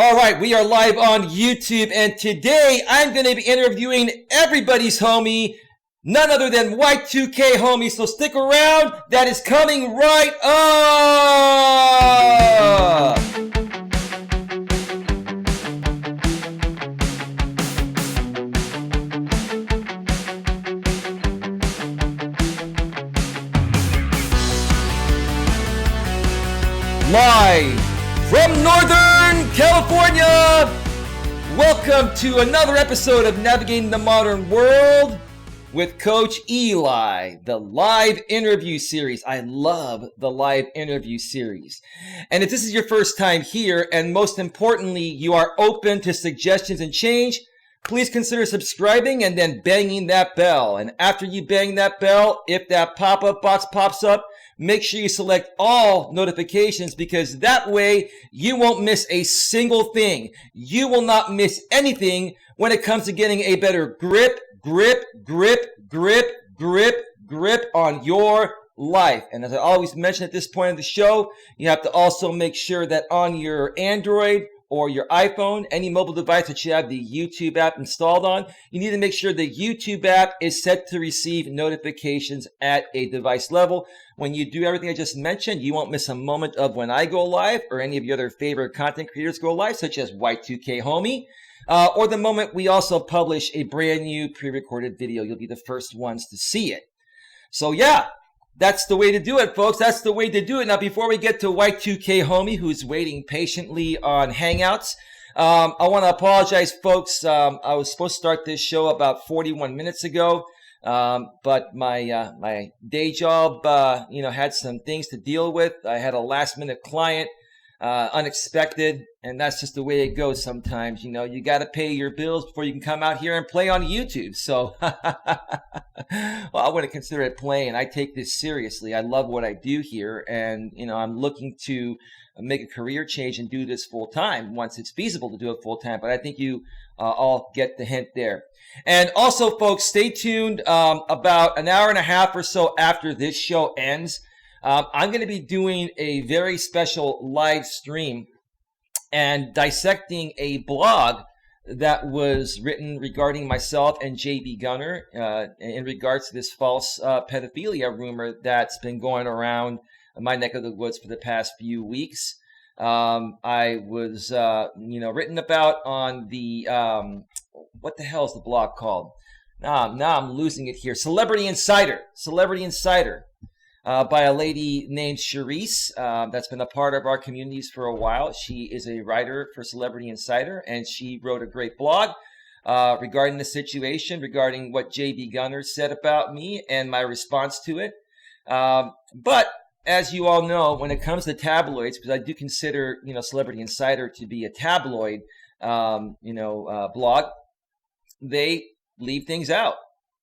All right, we are live on YouTube, and today I'm going to be interviewing everybody's homie, none other than Y2k homie, so stick around, that is coming right up! Live from Northern California, welcome to another episode of Navigating the Modern World with Coach Eli, the live interview series. I love the live interview series. And if this is your first time here, and most importantly, you are open to suggestions and change, please consider subscribing and then banging that bell. And after you bang that bell, if that pop-up box pops up, make sure you select all notifications, because that way you won't miss a single thing. You will not miss anything when it comes to getting a better grip on your life. And as I always mention at this point of the show, you have to also make sure that on your Android or your iPhone, any mobile device that you have the YouTube app installed on, you need to make sure the YouTube app is set to receive notifications at a device level. When you do everything I just mentioned, you won't miss a moment of when I go live or any of your other favorite content creators go live, such as Y2k homie, or the moment we also publish a brand new pre-recorded video. You'll be the first ones to see it. So yeah, that's the way to do it, folks. That's the way to do it. Now, before we get to Y2k homie, who's waiting patiently on Hangouts, I want to apologize, folks. I was supposed to start this show about 41 minutes ago, but my day job, had some things to deal with. I had a last-minute client, unexpected, and that's just the way it goes sometimes. You know, you got to pay your bills before you can come out here and play on YouTube. So, well, I wouldn't consider it playing. I take this seriously. I love what I do here, and, I'm looking to make a career change and do this full time once it's feasible to do it full time. But I think you all get the hint there. And also, folks, stay tuned. About an hour and a half or so after this show ends, I'm going to be doing a very special live stream and dissecting a blog that was written regarding myself and JB Gunner in regards to this false pedophilia rumor that's been going around my neck of the woods for the past few weeks. I was, written about on the, what the hell is the blog called? Now I'm losing it here. Celebrity Insider. By a lady named Charisse, that's been a part of our communities for a while. She is a writer for Celebrity Insider, and she wrote a great blog regarding the situation, regarding what JB Gunner said about me and my response to it. But as you all know, when it comes to tabloids, because I do consider, Celebrity Insider to be a tabloid, blog, they leave things out.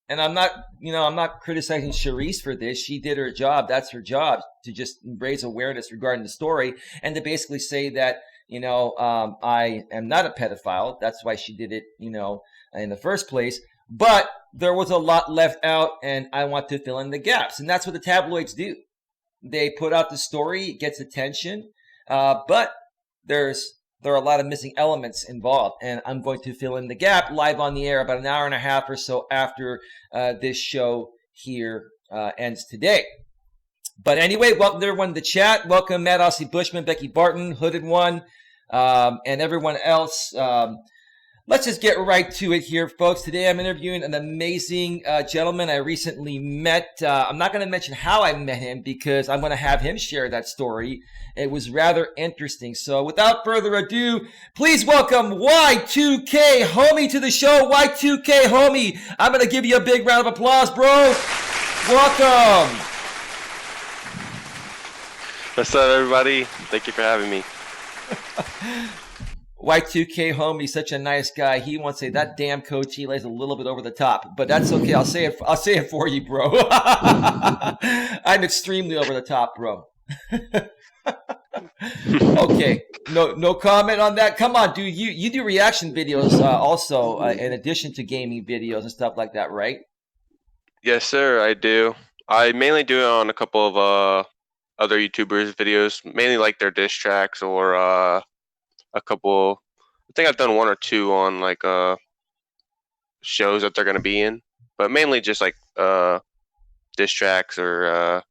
And I'm not criticizing Charisse for this. She did her job. That's her job, to just raise awareness regarding the story and to basically say that, I am not a pedophile. That's why she did it, in the first place. But there was a lot left out, and I want to fill in the gaps. And that's what the tabloids do. They put out the story, it gets attention, but there are a lot of missing elements involved, and I'm going to fill in the gap live on the air about an hour and a half or so after this show here ends today. But anyway, welcome to everyone in the chat. Welcome Matt Ossie Bushman, Becky Barton, Hooded One, and everyone else. Let's just get right to it here, folks. Today I'm interviewing an amazing gentleman I recently met. I'm not going to mention how I met him because I'm going to have him share that story. It was rather interesting. So without further ado, please welcome Y2k homie to the show. Y2k homie, I'm going to give you a big round of applause, bro. Welcome. What's up, everybody? Thank you for having me. Y2k homie, such a nice guy. He wants to say that damn Coach Eli is a little bit over the top, but that's okay. I'll say it for you, bro. I'm extremely over the top, bro. Okay, no comment on that. Come on, dude. You do reaction videos also in addition to gaming videos and stuff like that, right? Yes, sir. I do. I mainly do it on a couple of other YouTubers' videos, mainly like their diss tracks or a couple think I've done one or two on like shows that they're gonna be in, but mainly just like diss tracks or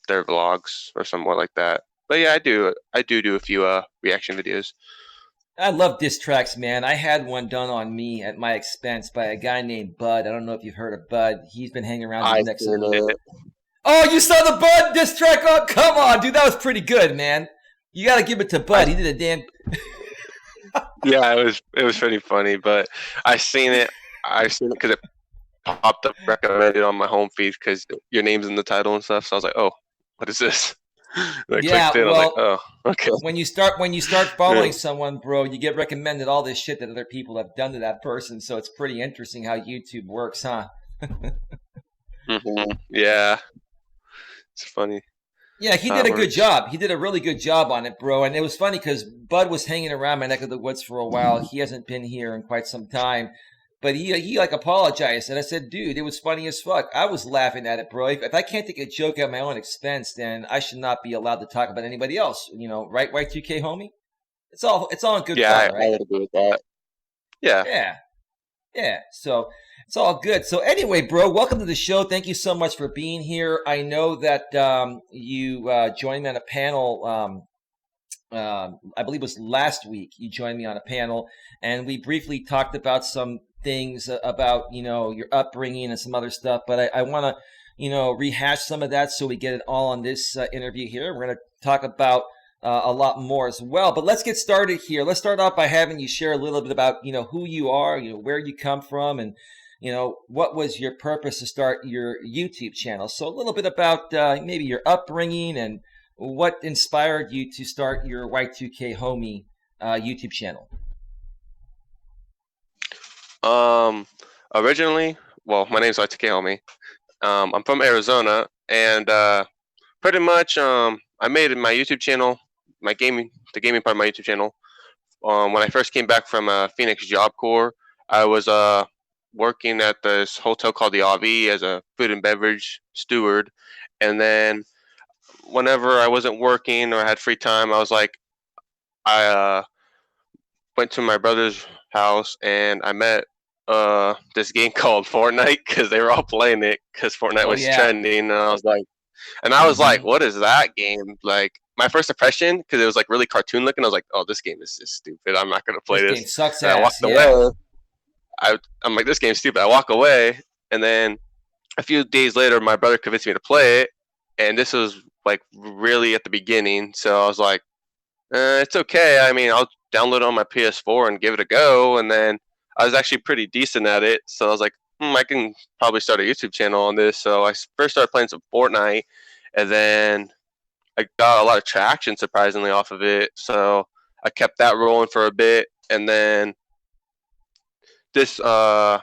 their vlogs or somewhat like that. But yeah, I do a few reaction videos. I love diss tracks, man. I had one done on me at my expense by a guy named Bud. I don't know if you've heard of Bud. He's been hanging around these I next. seen it. Oh, you saw the Bud diss track? Oh, come on, dude. That was pretty good, man. You got to give it to Bud. He did a damn. Yeah, it was pretty funny, but I seen it because it popped up recommended on my home feed because your name's in the title and stuff. So I was like, oh, what is this? And I clicked in. I was like, oh, okay. When you start following someone, bro, you get recommended all this shit that other people have done to that person. So it's pretty interesting how YouTube works, huh? Mm-hmm. Yeah, it's funny. Yeah, he did a good job. He did a really good job on it, bro. And it was funny because Bud was hanging around my neck of the woods for a while. He hasn't been here in quite some time. But he like apologized, and I said, dude, it was funny as fuck. I was laughing at it, bro. If I can't take a joke at my own expense, then I should not be allowed to talk about anybody else. You know, right, Y2k, homie? It's all in good fun, right? I would agree with that. Yeah. So it's all good. So anyway, bro, welcome to the show. Thank you so much for being here. I know that you joined me on a panel. I believe it was last week. You joined me on a panel, and we briefly talked about some things about your upbringing and some other stuff. But I want to rehash some of that so we get it all on this interview here. We're going to talk about a lot more as well. But let's get started here. Let's start off by having you share a little bit about who you are, where you come from, and what was your purpose to start your YouTube channel. So a little bit about maybe your upbringing and what inspired you to start your Y2k homie YouTube channel. Originally, well, my name's Y2k homie. I'm from Arizona, and pretty much I made my YouTube channel, the gaming part of my YouTube channel. When I first came back from Phoenix Job Corps, I was working at this hotel called the RV as a food and beverage steward, and then whenever I wasn't working or I had free time, I was like, I went to my brother's house and I met this game called Fortnite because they were all playing it because Fortnite was trending, and I was like, what is that game? Like, my first impression, because it was like really cartoon looking, I was like, oh, this game is just stupid. I'm not gonna play this. Game sucks and ass. I walked away. I'm like, this game's stupid. I walk away, and then a few days later, my brother convinced me to play it, and this was like really at the beginning. So I was like, it's okay. I mean, I'll download it on my PS4 and give it a go. And then I was actually pretty decent at it, so I was like, I can probably start a YouTube channel on this. So I first started playing some Fortnite, and then I got a lot of traction, surprisingly, off of it. So I kept that rolling for a bit, and then this, I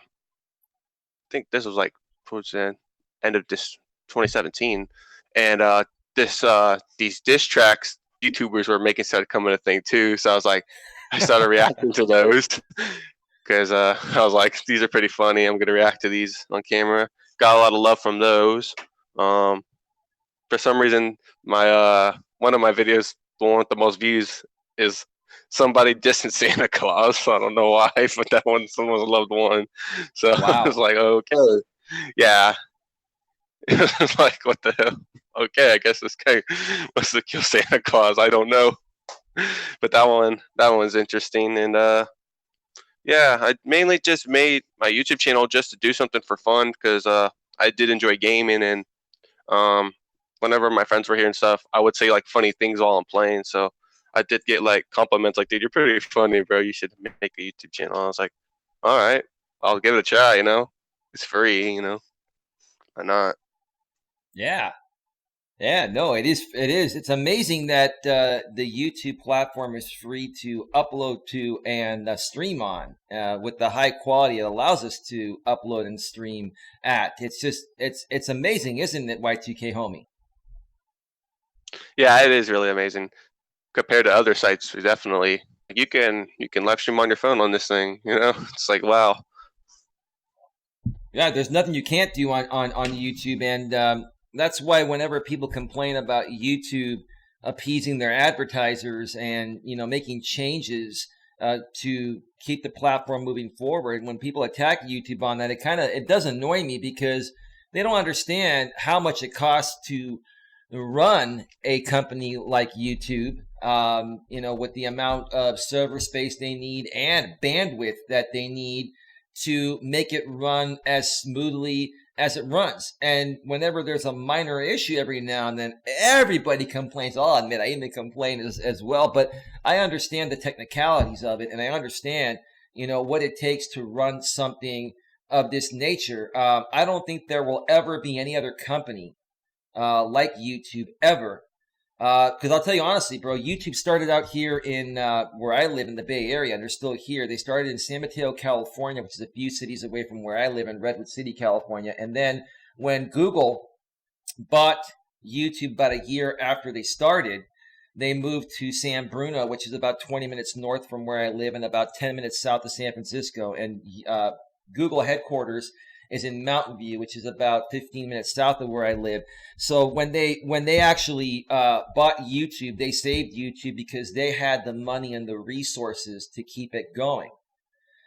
think this was like towards the end of this 2017, and these diss tracks YouTubers were making started coming a thing too. So I was like, I started reacting to those because I was like, these are pretty funny. I'm gonna react to these on camera. Got a lot of love from those. For some reason, my one of my videos, the one with the most views, is somebody dissing Santa Claus. So I don't know why, but that one, someone loved one. So I was like, okay, yeah. It was like, what the hell? Okay, I guess this guy wants to kill Santa Claus. I don't know, but that one's interesting. And yeah, I mainly just made my YouTube channel just to do something for fun because I did enjoy gaming, and whenever my friends were here and stuff, I would say like funny things while I'm playing. So I did get like compliments like, dude, you're pretty funny, bro. You should make a YouTube channel. I was like, all right, I'll give it a try. It's free. Why not? Yeah. No, it is. It's amazing that the YouTube platform is free to upload to and stream on with the high quality it allows us to upload and stream at. It's amazing, isn't it, Y2k homie? Yeah, it is really amazing compared to other sites. Definitely, you can live stream on your phone on this thing. It's like, wow. Yeah, there's nothing you can't do on YouTube, and that's why whenever people complain about YouTube appeasing their advertisers and making changes to keep the platform moving forward. When people attack YouTube on that, it does annoy me because they don't understand how much it costs to run a company like YouTube. With the amount of server space they need and bandwidth that they need to make it run as smoothly as it runs. And whenever there's a minor issue every now and then, everybody complains. I'll admit, I even complain as well, but I understand the technicalities of it, and I understand, what it takes to run something of this nature. I don't think there will ever be any other company like YouTube ever. Because I'll tell you honestly, bro, YouTube started out here in where I live in the Bay Area, and they're still here. They started in San Mateo, California, which is a few cities away from where I live in Redwood City, California. And then when Google bought YouTube about a year after they started, they moved to San Bruno, which is about 20 minutes north from where I live and about 10 minutes south of San Francisco. And Google headquarters is in Mountain View, which is about 15 minutes south of where I live. So when they actually bought YouTube, they saved YouTube because they had the money and the resources to keep it going.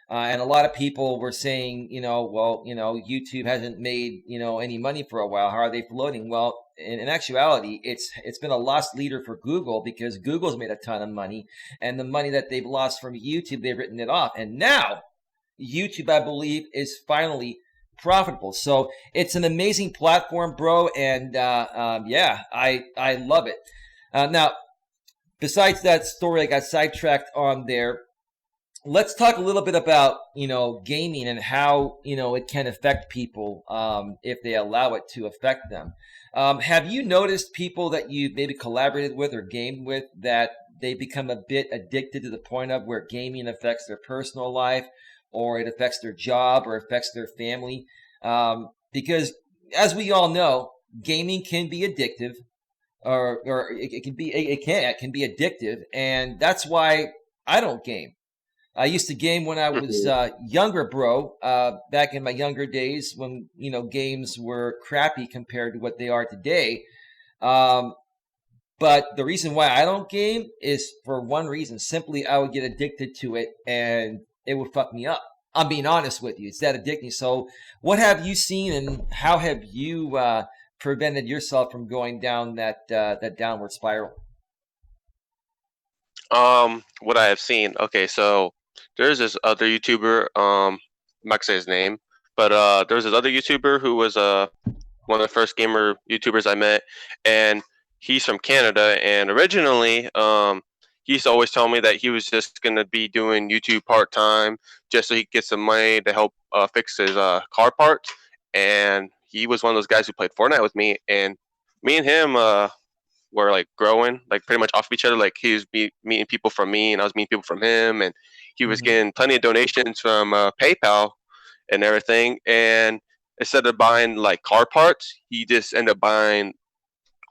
And a lot of people were saying, YouTube hasn't made, any money for a while. How are they floating? Well, in actuality, it's been a lost leader for Google because Google's made a ton of money, and the money that they've lost from YouTube, they've written it off. And now YouTube, I believe, is finally profitable. So it's an amazing platform, bro. And I love it. Now, besides that story, I got sidetracked on there. Let's talk a little bit about, gaming and how, it can affect people if they allow it to affect them. Have you noticed people that you maybe collaborated with or gamed with that they become a bit addicted to the point of where gaming affects their personal life, or it affects their job, or affects their family? Because as we all know, gaming can be addictive, or it can be addictive, and that's why I don't game. I used to game when I was younger, bro. Back in my younger days, when games were crappy compared to what they are today. But the reason why I don't game is for one reason: simply I would get addicted to it, and it would fuck me up. I'm being honest with you. It's that addicting. So what have you seen, and how have you prevented yourself from going down that downward spiral? What I have seen. Okay, so there's this other YouTuber. I'm not gonna say his name, but there was this other YouTuber who was one of the first gamer YouTubers I met, and he's from Canada. And originally, he used to always tell me that he was just gonna be doing YouTube part time just so he could get some money to help fix his car parts. And he was one of those guys who played Fortnite with me, and me and him were like growing like pretty much off of each other. Like he was meeting people from me, and I was meeting people from him, and he was getting plenty of donations from PayPal and everything. And instead of buying like car parts, he just ended up buying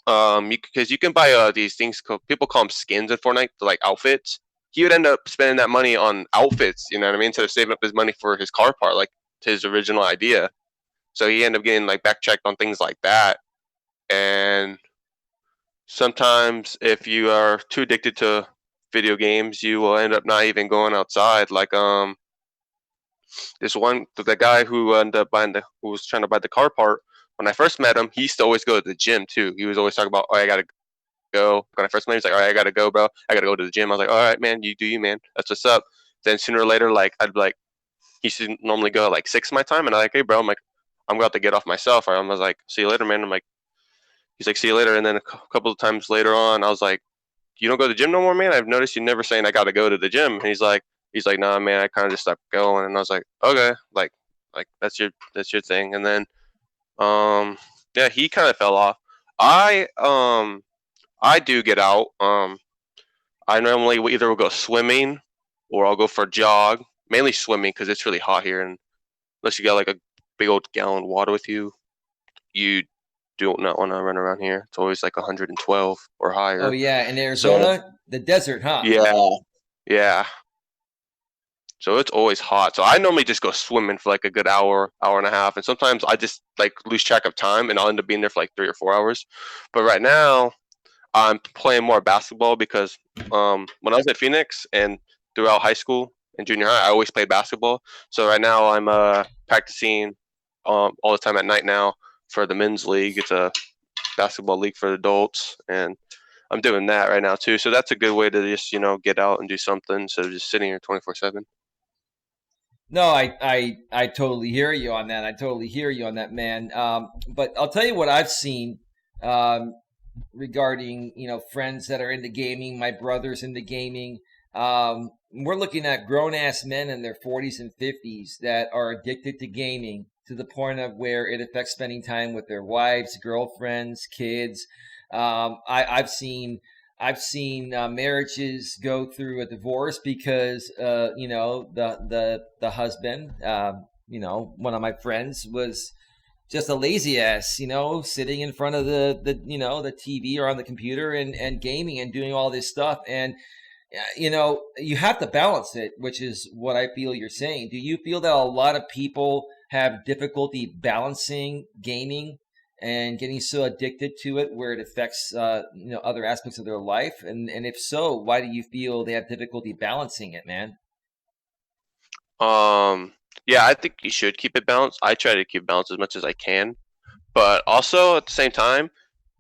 because you can buy these things people call them skins in Fortnite, like outfits. He would end up spending that money on outfits, you know what I mean, instead of saving up his money for his car part, like his original idea. So he ended up getting like backchecked on things like that. And sometimes if you are too addicted to video games, you will end up not even going outside. Like the guy who ended up who was trying to buy the car part. When I first met him, he used to always go to the gym too. He was always talking about, "Oh, I gotta go." When I first met him, he's like, "All right, I gotta go, bro. I gotta go to the gym." I was like, "All right, man, you do you, man. That's what's up." Then sooner or later, like I'd be like, he should normally go at like 6 my time, and I'm like, "Hey, bro," I'm like, "I'm about to get off myself." I was like, "See you later, man." I'm like, he's like, "See you later." And then a couple of times later on, I was like, "You don't go to the gym no more, man? I've noticed you never saying I gotta go to the gym." And he's like, "Nah, man, I kind of just stopped going." And I was like, "Okay, like that's your thing." And then yeah, he kind of fell off. I do get out. I normally either will go swimming or I'll go for a jog. Mainly swimming because it's really hot here, and unless you got like a big old gallon of water with you, you do not want to run around here. It's always like 112 or Oh higher. yeah, in So Arizona, the desert, huh? yeah, yeah. So it's always hot. So I normally just go swimming for like a good hour, hour and a half, and sometimes I just like lose track of time, and I'll end up being there for like 3 or 4 hours. But right now, I'm playing more basketball because when I was at Phoenix and throughout high school and junior high. I always played basketball. So right now I'm practicing all the time at night now for the men's league. It's a basketball league for adults, and I'm doing that right now too. So that's a good way to just get out and do something instead of just sitting here 24/7. No, I totally hear you on that. I totally hear you on that, man. But I'll tell you what I've seen um, regarding friends that are into gaming. My brother's into gaming. We're looking at grown ass men in their 40s and 50s that are addicted to gaming to the point of where it affects spending time with their wives, girlfriends, kids. I've seen marriages go through a divorce because the husband, one of my friends was just a lazy ass, sitting in front of the TV or on the computer and gaming and doing all this stuff. And you have to balance it, which is what I feel you're saying. Do you feel that a lot of people have difficulty balancing gaming and getting so addicted to it where it affects other aspects of their life? And if so, why do you feel they have difficulty balancing it, man? Um, yeah, I think you should keep it balanced. I try to keep balance as much as I can, but also at the same time,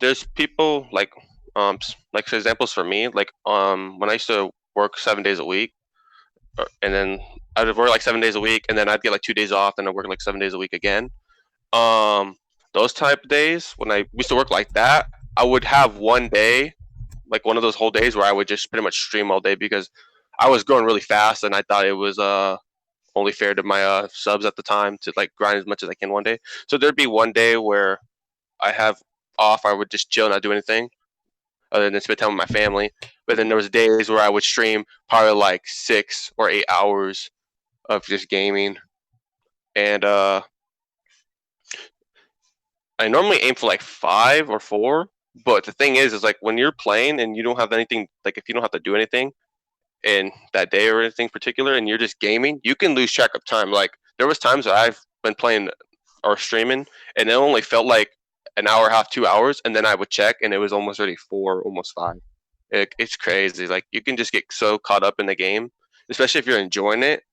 there's people like for examples for me, like when I used to work 7 days a week, and then I'd work like 7 days a week, and then I'd get like 2 days off, and I'd work like 7 days a week again. Um, those type of days when I used to work like that, I would have one day, like one of those whole days where I would just pretty much stream all day because I was growing really fast, and I thought it was only fair to my subs at the time to like grind as much as I can one day. So there'd be one day where I have off, I would just chill, not do anything other than spend time with my family. But then there was days where I would stream probably like 6 or 8 hours of just gaming, and I normally aim for like 5 or 4. But the thing is like when you're playing and you don't have anything, like if you don't have to do anything in that day or anything particular, and you're just gaming, you can lose track of time. Like there was times that I've been playing or streaming, and it only felt like an hour and a half, 2 hours, and then I would check, and it was almost already 4, almost 5. It's crazy. Like you can just get so caught up in the game, especially if you're enjoying it,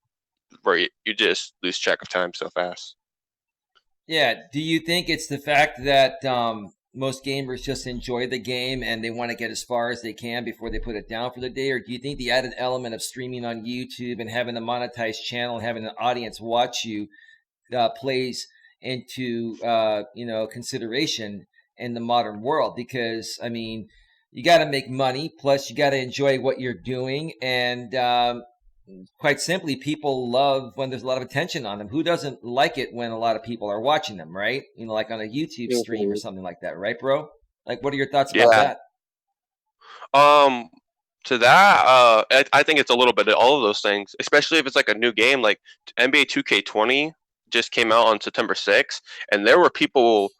where you just lose track of time so fast. Yeah. Do you think it's the fact that most gamers just enjoy the game and they want to get as far as they can before they put it down for the day? Or do you think the added element of streaming on YouTube and having a monetized channel, having an audience watch you, plays into consideration in the modern world? Because I mean, you got to make money, plus you got to enjoy what you're doing, and quite simply, people love when there's a lot of attention on them. Who doesn't like it when a lot of people are watching them, right? Like on a YouTube stream or Mhm. something like that, right, bro? Like, what are your thoughts about Yeah. that? Um, to that, I think it's a little bit of all of those things, especially if it's like a new game. Like NBA 2K20 just came out on September 6th, and there were people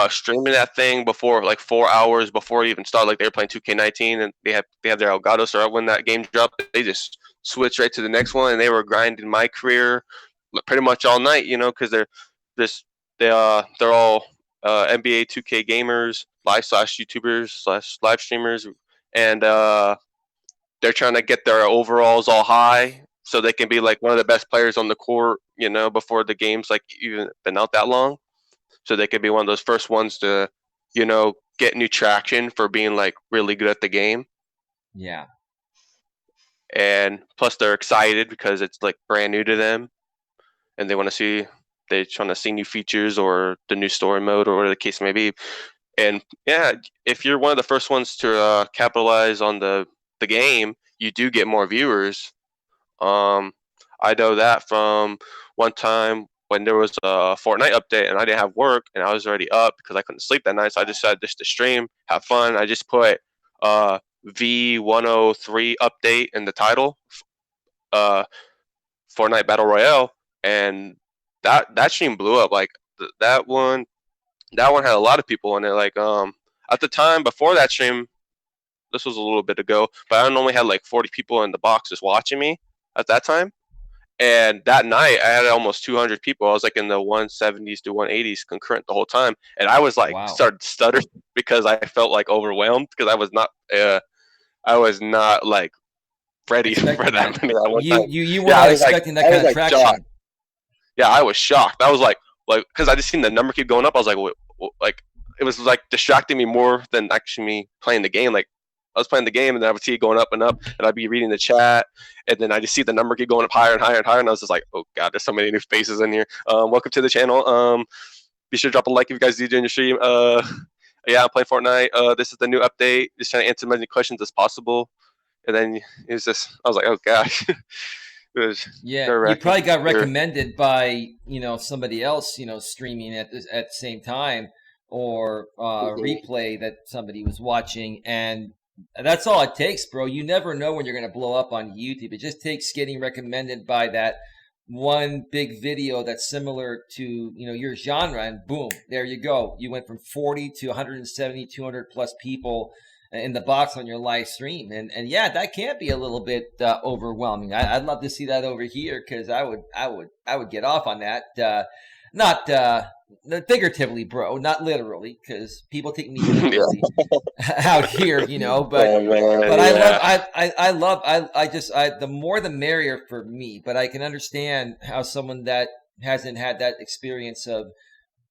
streaming that thing before like 4 hours before it even started. Like they were playing 2K19, and they had their Elgato. So when that game dropped, they just switched right to the next one, and they were grinding my career pretty much all night. Because this they're all NBA 2K gamers, live slash YouTubers slash live streamers, and they're trying to get their overalls all high so they can be like one of the best players on the court. Before the game's like even been out that long, so they could be one of those first ones to, get new traction for being like really good at the game. Yeah. And plus, they're excited because it's like brand new to them, and they're trying to see new features or the new story mode or whatever the case may be. And yeah, if you're one of the first ones to capitalize on the game, you do get more viewers. Um, I know that from one time when there was a Fortnite update and I didn't have work and I was already up because I couldn't sleep that night. So I decided just to stream, have fun. I just put V103 update in the title, uh, Fortnite Battle Royale, and that stream blew up. Like that one had a lot of people in it. Like at the time before that stream, this was a little bit ago, but I only had like 40 people in the box just watching me at that time. And that night, I had almost 200 people. I was like in the 170s to 180s concurrent the whole time, and I was like Wow. started stuttering because I felt like overwhelmed because I was not like ready for expecting that. that many at one You time. you you were Yeah, not expecting that I kind was of like shocked. traction. Yeah, I was shocked. I was like, because I just seen the number keep going up. I was like, like it was like distracting me more than actually me playing the game. Like I was playing the game, and then I would see it going up and up, and I'd be reading the chat, and then I just see the number keep going up higher and higher and higher, and I was just like, oh god, there's so many new faces in here. Welcome to the channel. Be sure to drop a like if you guys do during your stream. Yeah, I'm playing Fortnite. This is the new update. Just trying to answer as many questions as possible. And then it was just, I was like, oh gosh, it was Yeah, nerve you wracking. probably got recommended by somebody else streaming at the same time, or replay that somebody was watching, and that's all it takes, bro. You never know when you're gonna blow up on YouTube. It just takes getting recommended by that one big video that's similar to your genre, and boom, there you go. You went from 40 to 170, 200 plus people in the box on your live stream, and yeah, that can be a little bit overwhelming. I'd love to see that over here, because I would get off on that. Not figuratively, bro, not literally, because people take me literally out here, but Oh, man, but I love yeah. I love I just the more the merrier for me. But I can understand how someone that hasn't had that experience of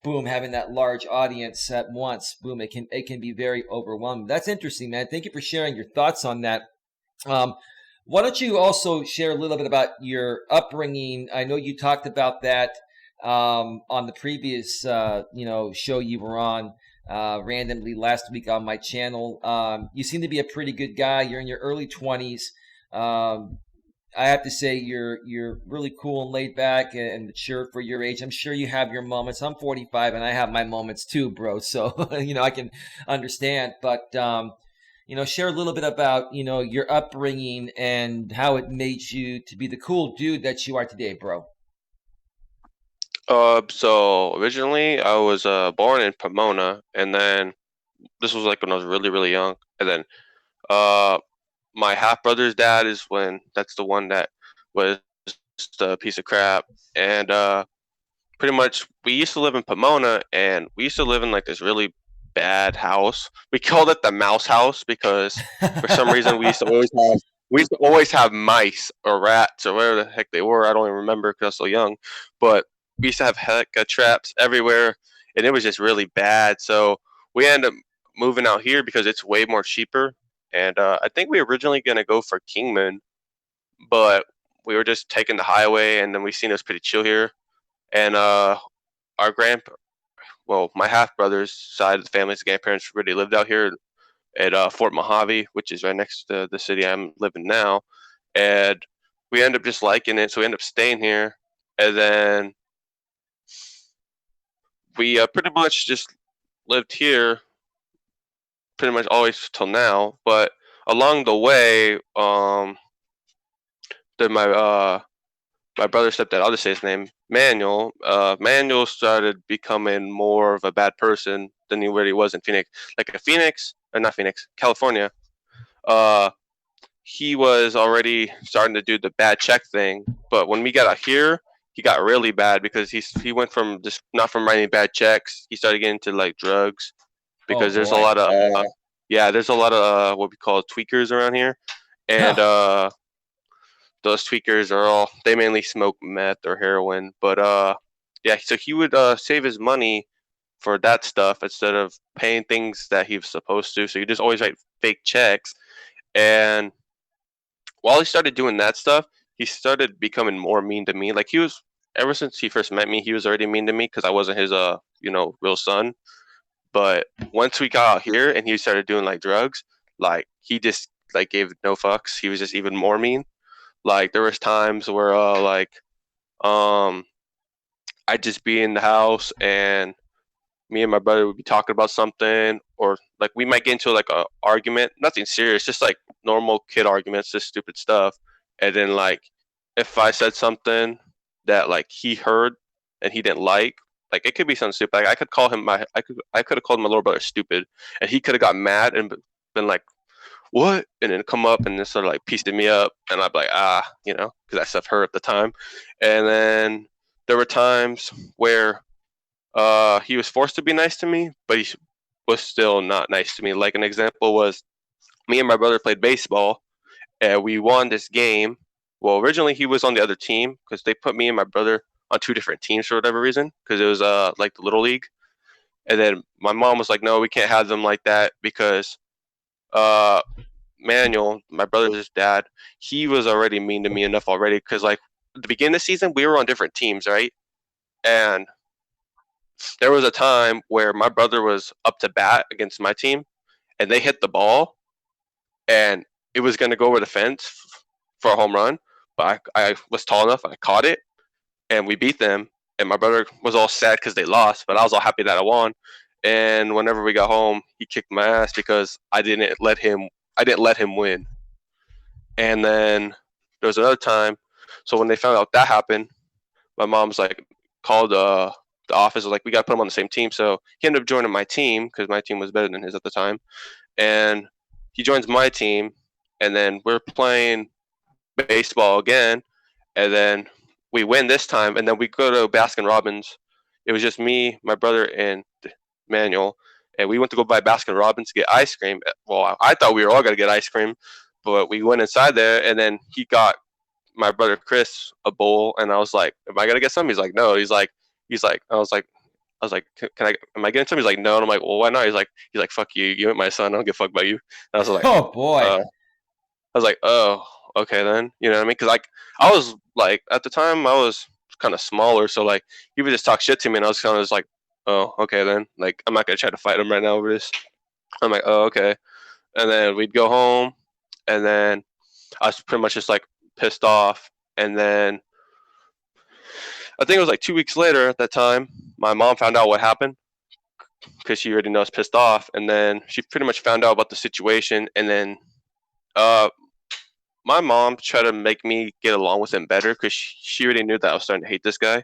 boom, having that large audience at once, boom, it can be very overwhelming. That's interesting, man. Thank you for sharing your thoughts on that. Um, why don't you also share a little bit about your upbringing? I know you talked about that on the previous show you were on randomly last week on my channel. You seem to be a pretty good guy. You're in your early 20s. I have to say you're really cool and laid back and mature for your age. I'm sure you have your moments. I'm 45 and I have my moments too, bro. So I can understand. But share a little bit about your upbringing and how it made you to be the cool dude that you are today, bro. So originally I was born in Pomona, and then this was like when I was really, really young, and then uh, my half brother's dad is when that's the one that was the piece of crap, and pretty much we used to live in Pomona, and we used to live in like this really bad house. We called it the mouse house because for some reason we used to always have mice or rats or whatever the heck they were. I don't even remember because I was so young, but we used to have hecka traps everywhere, and it was just really bad. So we ended up moving out here because it's way more cheaper. And I think we were originally gonna go for Kingman, but we were just taking the highway, and then we seen it was pretty chill here. And our my half brother's side of the family's grandparents really lived out here at Fort Mojave, which is right next to the city I'm living now. And we ended up just liking it, so we ended up staying here. And then we pretty much just lived here pretty much always till now. But along the way, then my brother stepdad, I'll just say his name, Manuel. Manuel started becoming more of a bad person than he really was in Phoenix. Like a Phoenix, or not Phoenix, California. Uh, he was already starting to do the bad check thing, but when we got out here, he got really bad because he went from just not from writing bad checks, he started getting into like drugs Oh because there's a boy. lot of yeah, there's a lot of what we call tweakers around here, and Huh. those tweakers are all they mainly smoke meth or heroin, but yeah, so he would save his money for that stuff instead of paying things that he was supposed to. So he just always write fake checks, and while he started doing that stuff, he started becoming more mean to me. Like he was ever since he first met me, he was already mean to me because I wasn't his real son. But once we got out here and he started doing like drugs, like he just like gave no fucks. He was just even more mean. Like there was times where um I'd just be in the house and me and my brother would be talking about something, or like we might get into like a argument, nothing serious, just like normal kid arguments, just stupid stuff. And then like if I said something that like he heard and he didn't like it could be something stupid. Like I could call him I could have called my little brother stupid, and he could have got mad and been like, "What?" and then come up and just sort of like pieced me up, and I'd be like, because that stuff hurt at the time. And then there were times where he was forced to be nice to me, but he was still not nice to me. Like an example was me and my brother played baseball, and we won this game. Well, originally he was on the other team because they put me and my brother on two different teams for whatever reason because it was like the little league. And then my mom was like, "No, we can't have them like that because uh Manuel, my brother's dad, he was already mean to me enough already because like at the beginning of the season we were on different teams, right? And there was a time where my brother was up to bat against my team, and they hit the ball, and it was going to go over the fence for a home run, but I was tall enough, I caught it, and we beat them. And my brother was all sad because they lost, but I was all happy that I won. And whenever we got home, he kicked my ass because I didn't let him. I didn't let him win. And then there was another time. So when they found out that happened, my mom's like called the office, was like, we got to put him on the same team. So he ended up joining my team because my team was better than his at the time. And he joins my team, and then we're playing baseball again, and then we win this time, and then we go to Baskin Robbins. It was just me, my brother, and Manuel, and we went to go buy Baskin Robbins to get ice cream. Well, I thought we were all gonna get ice cream, but we went inside there, and then he got my brother Chris a bowl, and I was like, "Am I gonna get some?" He's like, "No." Can I? Am I getting some? He's like, "No." And I'm like, "Well, why not?" He's like, "Fuck you. You ain't my son. I don't give a fuck about you." And I was like, Oh boy. I was like, "Oh, okay then." You know what I mean? Because like I was like at the time I was kind of smaller, so like he would just talk shit to me, and I was kind of just like, "Oh, okay then." Like I'm not gonna try to fight him right now over this. I'm like, "Oh, okay." And then we'd go home, and then I was pretty much just like pissed off, and then I think it was like 2 weeks later at that time, my mom found out what happened because she already knows pissed off, and then she pretty much found out about the situation, and then uh, my mom tried to make me get along with him better because she already knew that I was starting to hate this guy.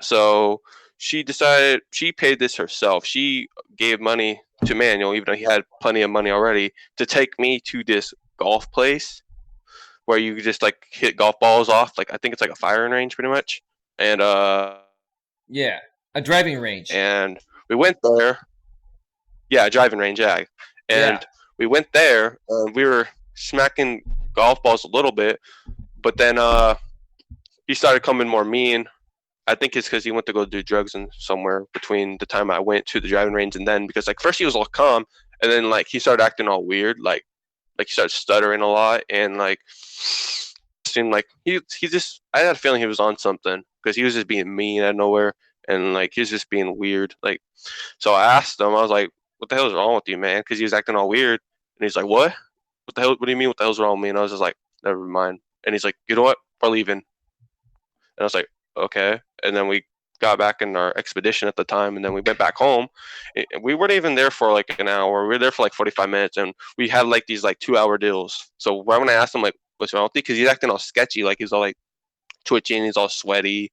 So she decided she paid this herself. She gave money to Manuel, even though he had plenty of money already, to take me to this golf place where you just like hit golf balls off. Like I think it's like a firing range, pretty much. And Yeah, a driving range. and we went there. Yeah, driving range. Yeah, Yeah. and we went there. And we were smacking golf balls a little bit, but then he started coming more mean. I think it's because he went to go do drugs and somewhere between the time I went to the driving range and then, because like first he was all calm, and then like he started acting all weird, like he started stuttering a lot, and like seemed like he just, I had a feeling he was on something because he was just being mean out of nowhere, and like he was just being weird. Like so I asked him, I was like, "What the hell is wrong with you, man?" Because he was acting all weird, and he's like, "What? What the hell? What do you mean? What the hell's wrong with me?" And I was just like, "Never mind." And he's like, "You know what? We're leaving." And I was like, "Okay." And then we got back in our expedition at the time, and then we went back home. We weren't even there for like an hour. We were there for like 45 minutes, and we had like these like 2 hour deals. So when I asked him like, "What's wrong with you?" Because he's acting all sketchy, like he's all like twitching, he's all sweaty,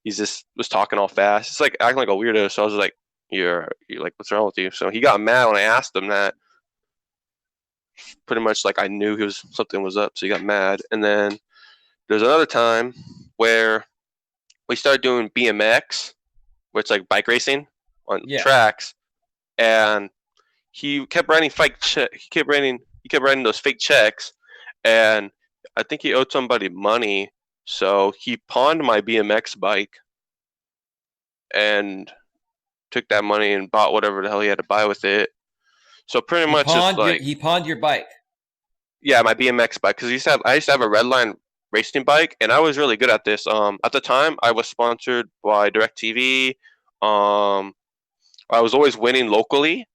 he's just was talking all fast. It's like acting like a weirdo. So I was like, you're like, "What's wrong with you?" So he got mad when I asked him that. Pretty much like I knew he was something was up, so he got mad. And then there's another time where we started doing BMX, where it's like bike racing on Yeah. tracks, and he kept writing he kept writing those fake checks, and I think he owed somebody money, so he pawned my BMX bike and took that money and bought whatever the hell he had to buy with it. So pretty He much just pawned your like, he pawned your bike. yeah, my BMX bike, because I used to have a Redline racing bike, and I was really good at this. At the time, I was sponsored by DirecTV. Um, I was always winning locally,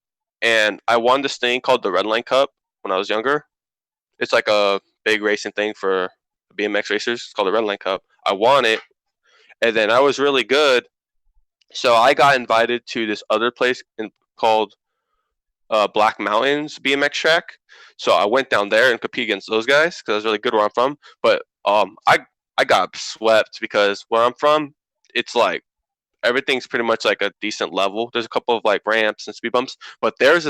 and I won this thing called the Redline Cup when I was younger. It's like a big racing thing for BMX racers. It's called the Redline Cup. I won it, and then I was really good, so I got invited to this other place called Black Mountains BMX track. So I went down there and competed against those guys because I was really good where I'm from. But I got swept because where I'm from, it's like everything's pretty much like a decent level. There's a couple of like ramps and speed bumps, but theirs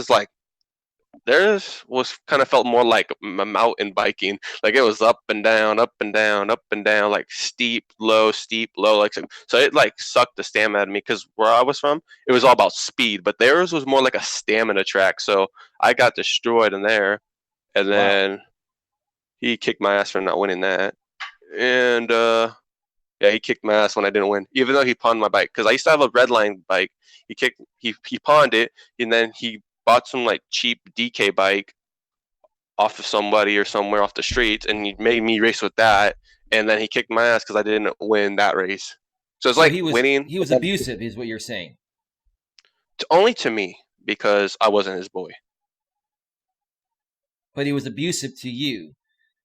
was kind of felt more like mountain biking. Like it was up and down, up and down, up and down, like steep, low. Like so, it like sucked the stamina out of me because where I was from, it was all about speed, but theirs was more like a stamina track. So I got destroyed in there, and Wow. then He kicked my ass for not winning that. And yeah, he kicked my ass when I didn't win, even though he pawned my bike. Because I used to have a red line bike. He pawned it, and then he bought some like cheap DK bike off of somebody or somewhere off the streets, and he made me race with that. And then he kicked my ass because I didn't win that race. So it's So like winning, he was abusive, is what you're saying. only to me because I wasn't his boy. But he was abusive to you.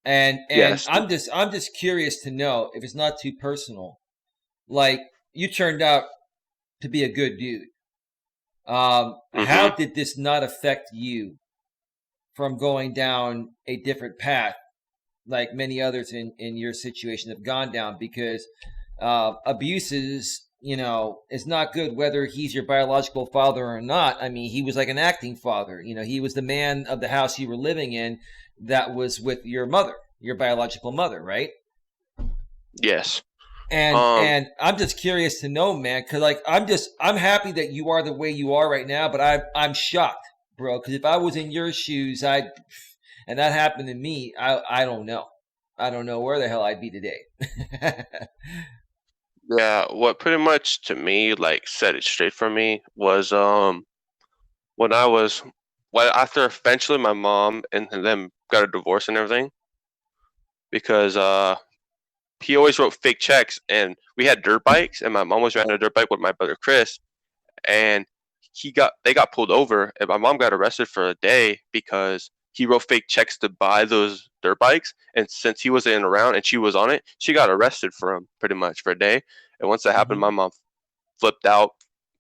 And Yes. I'm just curious to know, if it's not too personal, like, you turned out to be a good dude. How Mm-hmm. did this not affect you from going down a different path, like many others in your situation have gone down? Because abuse is not good, whether he's your biological father or not. I mean, he was like an acting father. He was the man of the house you were living in that was with your mother, your biological mother, right? Yes. And I'm just curious to know, man, because like I'm happy that you are the way you are right now, but I'm shocked, bro. Because if I was in your shoes, and that happened to me, I don't know. I don't know where the hell I'd be today. Yeah. What pretty much to me like set it straight for me was when I was well after eventually my mom and them got a divorce and everything because he always wrote fake checks and we had dirt bikes and my mom was riding a dirt bike with my brother Chris and they got pulled over and my mom got arrested for a day because he wrote fake checks to buy those dirt bikes and since he wasn't around and she was on it she got arrested for him pretty much for a day and once that happened my Hmm. mom flipped out,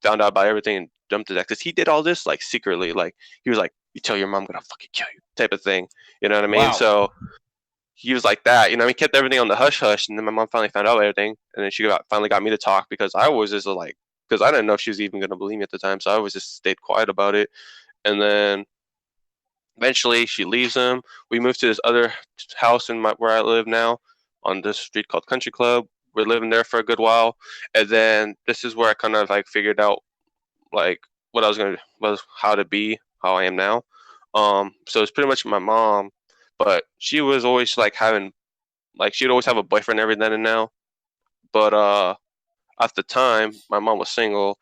found out about everything, and jumped his ex. Cause he did all this like secretly. Like he was like, "You tell your mom, I'm gonna fucking kill you," type of thing. You know what I mean? Wow. So he was like that. He kept everything on the hush hush, and then my mom finally found out everything, and then finally got me to talk because I was just like, because I didn't know if she was even gonna believe me at the time, so I was just stayed quiet about it, and then. Eventually, she leaves him. We moved to this other house where I live now, on this street called Country Club. We're living there for a good while, and then this is where I kind of like figured out like what I was gonna was how to be how I am now. So it's pretty much my mom, but she was always like having like she'd always have a boyfriend every then and now. But at the time, my mom was single,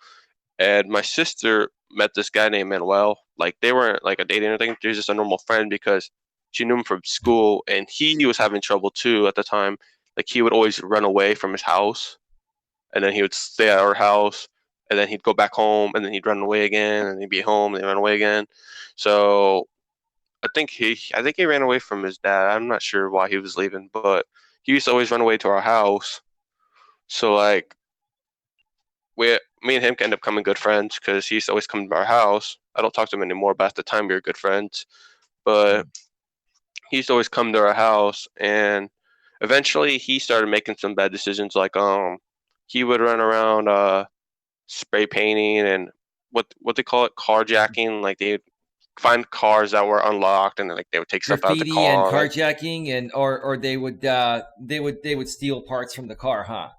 and my sister met this guy named Manuel. Like they weren't like a dating or anything; they were just a normal friend because she knew him from school, and he was having trouble too at the time. Like he would always run away from his house and then he would stay at our house, and then he'd go back home, and then he'd run away again, and he'd be home, and then run away again. So I think he ran away from his dad. I'm not sure why he was leaving, but he used to always run away to our house. So like me and him end up becoming good friends because he used to always come to our house. I don't talk to him anymore, but at the time we were good friends. But he used to always come to our house, and eventually he started making some bad decisions. Like he would run around spray painting and what they call it carjacking. Like they would find cars that were unlocked and like they would take stuff out the Graffiti and car. carjacking, and or they would steal parts from the car, huh?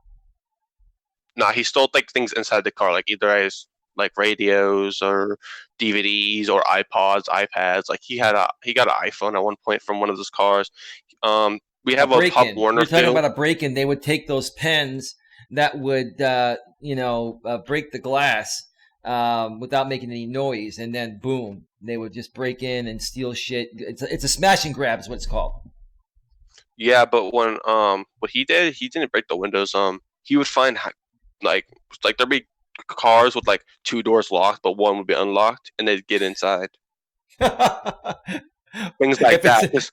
Nah, he stole like things inside the car, like either his like radios or DVDs or iPods, iPads. Like he got an iPhone at one point from one of those cars. We A have a Pop break-in. Warner You're talking film. about a break-in. They would take those pens that would, break the glass without making any noise, and then boom, they would just break in and steal shit. It's a smash and grab, is what it's called. Yeah, but when what he did, he didn't break the windows. He would find like there'd be cars with like two doors locked, but one would be unlocked, and they'd get inside. Things like If it's that.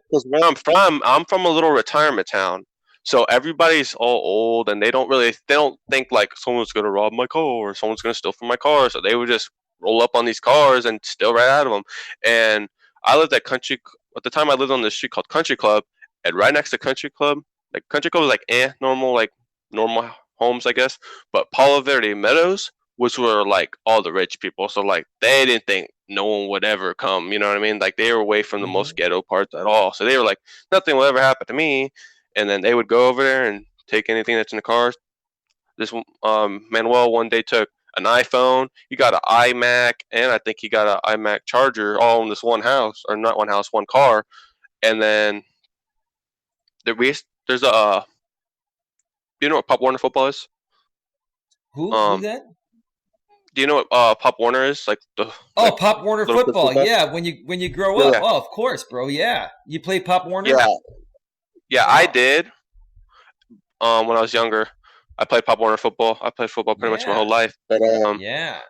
Because where I'm from a little retirement town, so everybody's all old, and they don't think like someone's gonna rob my car or someone's gonna steal from my car, so they would just roll up on these cars and steal right out of them. And I lived at the time I lived on this street called Country Club, and right next to Country Club, like Country Club was like normal normal homes I guess, but Palo Verde Meadows which were like all the rich people. So like they didn't think no one would ever come. You know what I mean? Like they were away from the most Mhm. ghetto parts at all. So they were like nothing will ever happen to me. And then they would go over there and take anything that's in the cars. This Manuel one day took an iPhone. He got an iMac, and I think he got an iMac charger all in this one house, or not one house, one car. And then there's a do you know what Pop Warner football is? Who's Um, that? do you know what Pop Warner is? Like the Oh, like Pop Warner little kid football. football. Yeah, when you grow up. Yeah, Oh, of course, bro. Yeah, you play Pop Warner. yeah, yeah. I Oh, did. When I was younger, I played Pop Warner football. I played football pretty much my whole yeah, life. But yeah,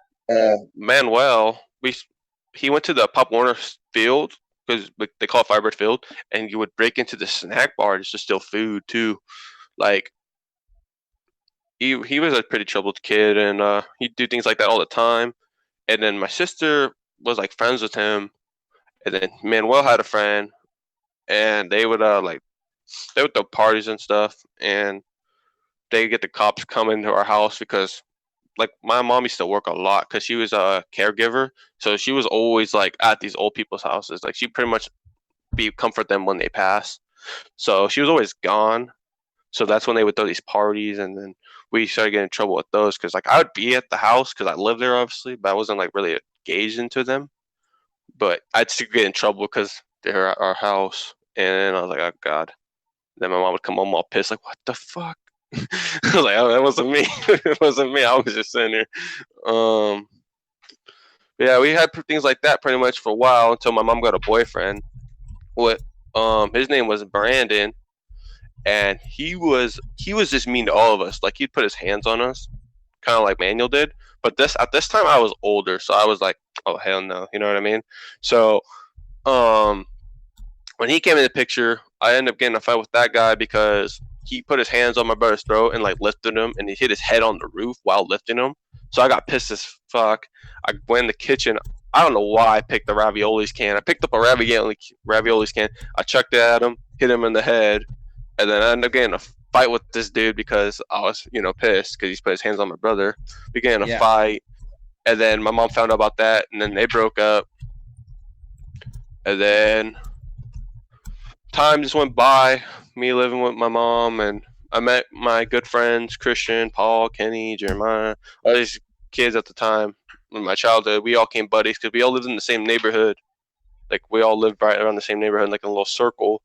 Manuel, he went to the Pop Warner field because they call it Firebird Field, and you would break into the snack bar just to steal food too. Like he was a pretty troubled kid, and he'd do things like that all the time. And then my sister was like friends with him, and then Manuel had a friend, and they would throw parties and stuff, and they get the cops coming to our house because like my mom used to work a lot because she was a caregiver, so she was always like at these old people's houses. Like she pretty much be comfort them when they pass. So she was always gone. So that's when they would throw these parties, and then we started getting in trouble with those because like I would be at the house because I lived there obviously, but I wasn't like really engaged into them. But I'd still get in trouble because they're at our house, and I was like, oh god. Then my mom would come home all pissed, like, what the fuck? I was like, oh, that wasn't me. It wasn't me. I was just sitting here. Um, yeah, we had things like that pretty much for a while until my mom got a boyfriend. What? His name was Brandon, and he was just mean to all of us. Like he'd put his hands on us, kind of like Manuel did. But at this time I was older, so I was like, oh hell no, you know what I mean? So um, when he came in the picture, I ended up getting in a fight with that guy because he put his hands on my brother's throat and like lifted him, and he hit his head on the roof while lifting him. So I got pissed as fuck. I went in the kitchen. I don't know why I picked the raviolis can. I picked up a raviolis can. I chucked it at him, hit him in the head, and then I ended up getting a fight with this dude because I was, pissed because he's put his hands on my brother. We got in a yeah. fight, and then my mom found out about that, and then they broke up. And then time just went by, me living with my mom, and I met my good friends, Christian, Paul, Kenny, Jeremiah, all these kids at the time in my childhood. We all came buddies because we all lived in the same neighborhood. Like, we all lived right around the same neighborhood, like a little circle.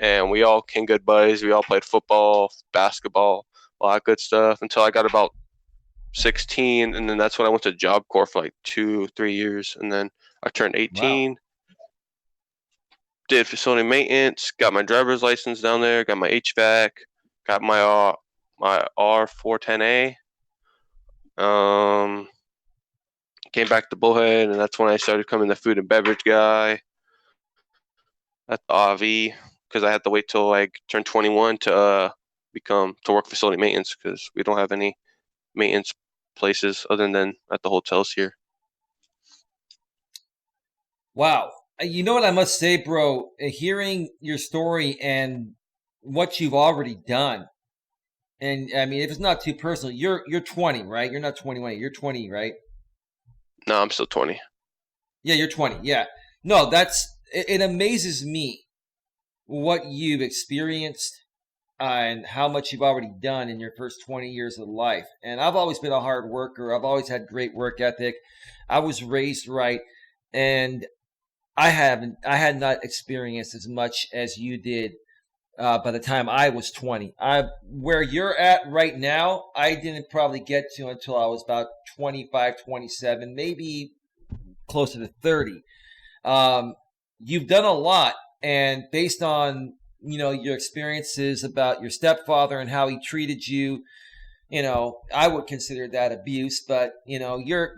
And we all became good buddies. We all played football, basketball, a lot of good stuff until I got about 16. And then that's when I went to Job Corps for like 2-3 years. And then I turned 18. Wow. Did facility maintenance, got my driver's license down there, got my HVAC, got my R410A. Came back to Bullhead, and that's when I started becoming the food and beverage guy at the RV because I had to wait till I turned 21 to work facility maintenance because we don't have any maintenance places other than at the hotels here. Wow. You know what I must say, bro? Hearing your story and what you've already done, and I mean, if it's not too personal, you're 20, right? You're not 21. You're 20, right? No, I'm still 20. Yeah, you're 20. Yeah. No, it amazes me what you've experienced and how much you've already done in your first 20 years of life. And I've always been a hard worker. I've always had great work ethic. I was raised right, and I had not experienced as much as you did by the time I was 20. Where you're at right now, I didn't probably get to until I was about 25, 27, maybe closer to 30. You've done a lot, and based on your experiences about your stepfather and how he treated you, I would consider that abuse. But you're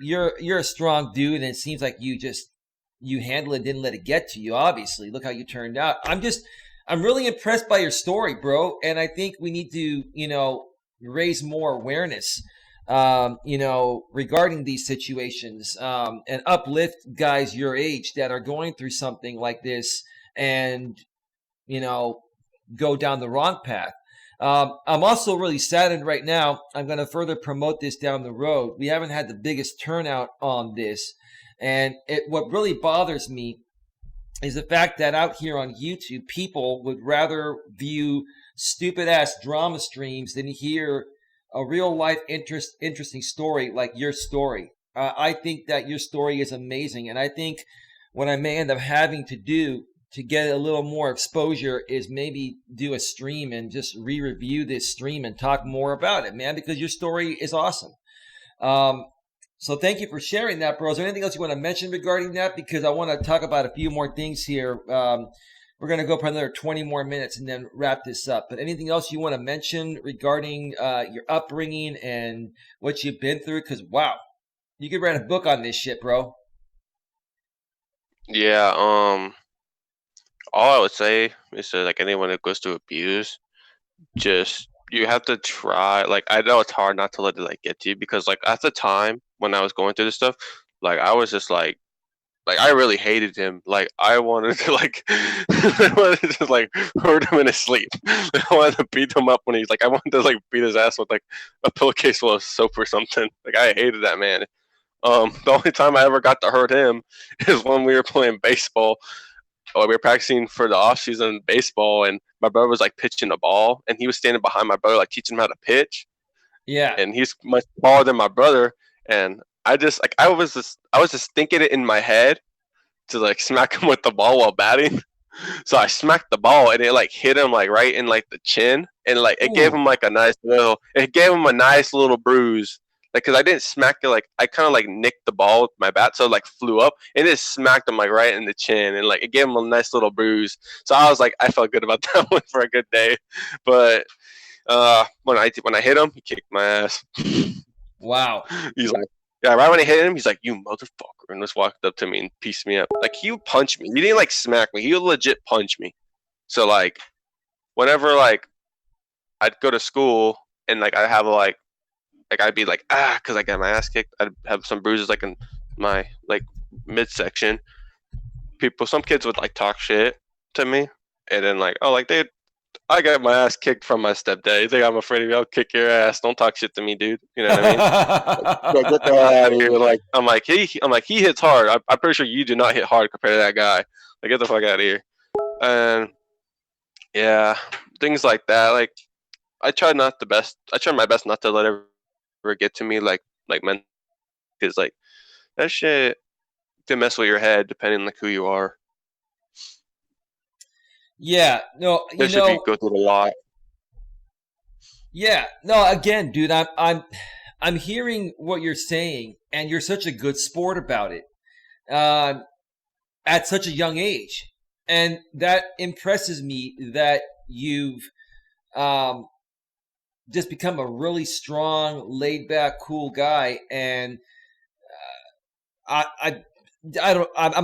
a strong dude, and it seems like you handle it, didn't let it get to you. Obviously, look how you turned out. I'm really impressed by your story, bro. And I think we need to, raise more awareness, regarding these situations, and uplift guys your age that are going through something like this and, go down the wrong path. I'm also really saddened right now. I'm going to further promote this down the road. We haven't had the biggest turnout on this. And what really bothers me is the fact that out here on YouTube, people would rather view stupid ass drama streams than hear a real life interesting story like your story. I think that your story is amazing, and I think what I may end up having to do to get a little more exposure is maybe do a stream and just re-review this stream and talk more about it, man, because your story is awesome. So thank you for sharing that, bro. Is there anything else you want to mention regarding that? Because I want to talk about a few more things here. We're going to go for another 20 more minutes and then wrap this up. But anything else you want to mention regarding your upbringing and what you've been through? Because, wow, you could write a book on this shit, bro. Yeah. All I would say is that, like, anyone that goes through abuse, just you have to try. Like, I know it's hard not to let it like get to you, because like at the time when I was going through this stuff, like I was just like I really hated him. Like I wanted to like I wanted to just like hurt him in his sleep. I wanted to beat him up when he's like, I wanted to like beat his ass with like a pillowcase full of soap or something. Like I hated that man. The only time I ever got to hurt him is when we were playing baseball. We were practicing for the off season baseball, and my brother was like pitching the ball, and he was standing behind my brother, like teaching him how to pitch. Yeah. And he's much smaller than my brother, and I just like I was just thinking it in my head to like smack him with the ball while batting. So I smacked the ball, and it like hit him like right in like the chin, and like it gave him like a nice little bruise. Like, cause I didn't smack it, like I kind of like nicked the ball with my bat, so it, like flew up and it smacked him like right in the chin, and like it gave him a nice little bruise. So I was like, I felt good about that one for a good day. But when I hit him, he kicked my ass. Wow. He's like, yeah, right when I hit him, he's like, you motherfucker, and just walked up to me and pieced me up. Like he would punch me. He didn't like smack me. He would legit punch me. So like, whenever like I'd go to school and like I have like I'd be like because I got my ass kicked. I'd have some bruises like in my like midsection. Some kids would like talk shit to me, and then like, oh, like I got my ass kicked from my stepdad. You think I'm afraid of you? I'll kick your ass. Don't talk shit to me, dude. You know what I mean? Like, get the hell out of here. Like I'm like he hits hard. I'm pretty sure you do not hit hard compared to that guy. Like get the fuck out of here. And yeah, things like that. Like I try my best not to let it ever get to me. Like men, because like that shit can mess with your head depending on like who you are. Yeah, no, Especially if you go through a lot. Yeah, no, again, dude, I'm hearing what you're saying, and you're such a good sport about it, at such a young age, and that impresses me that you've just become a really strong, laid back, cool guy, and I'm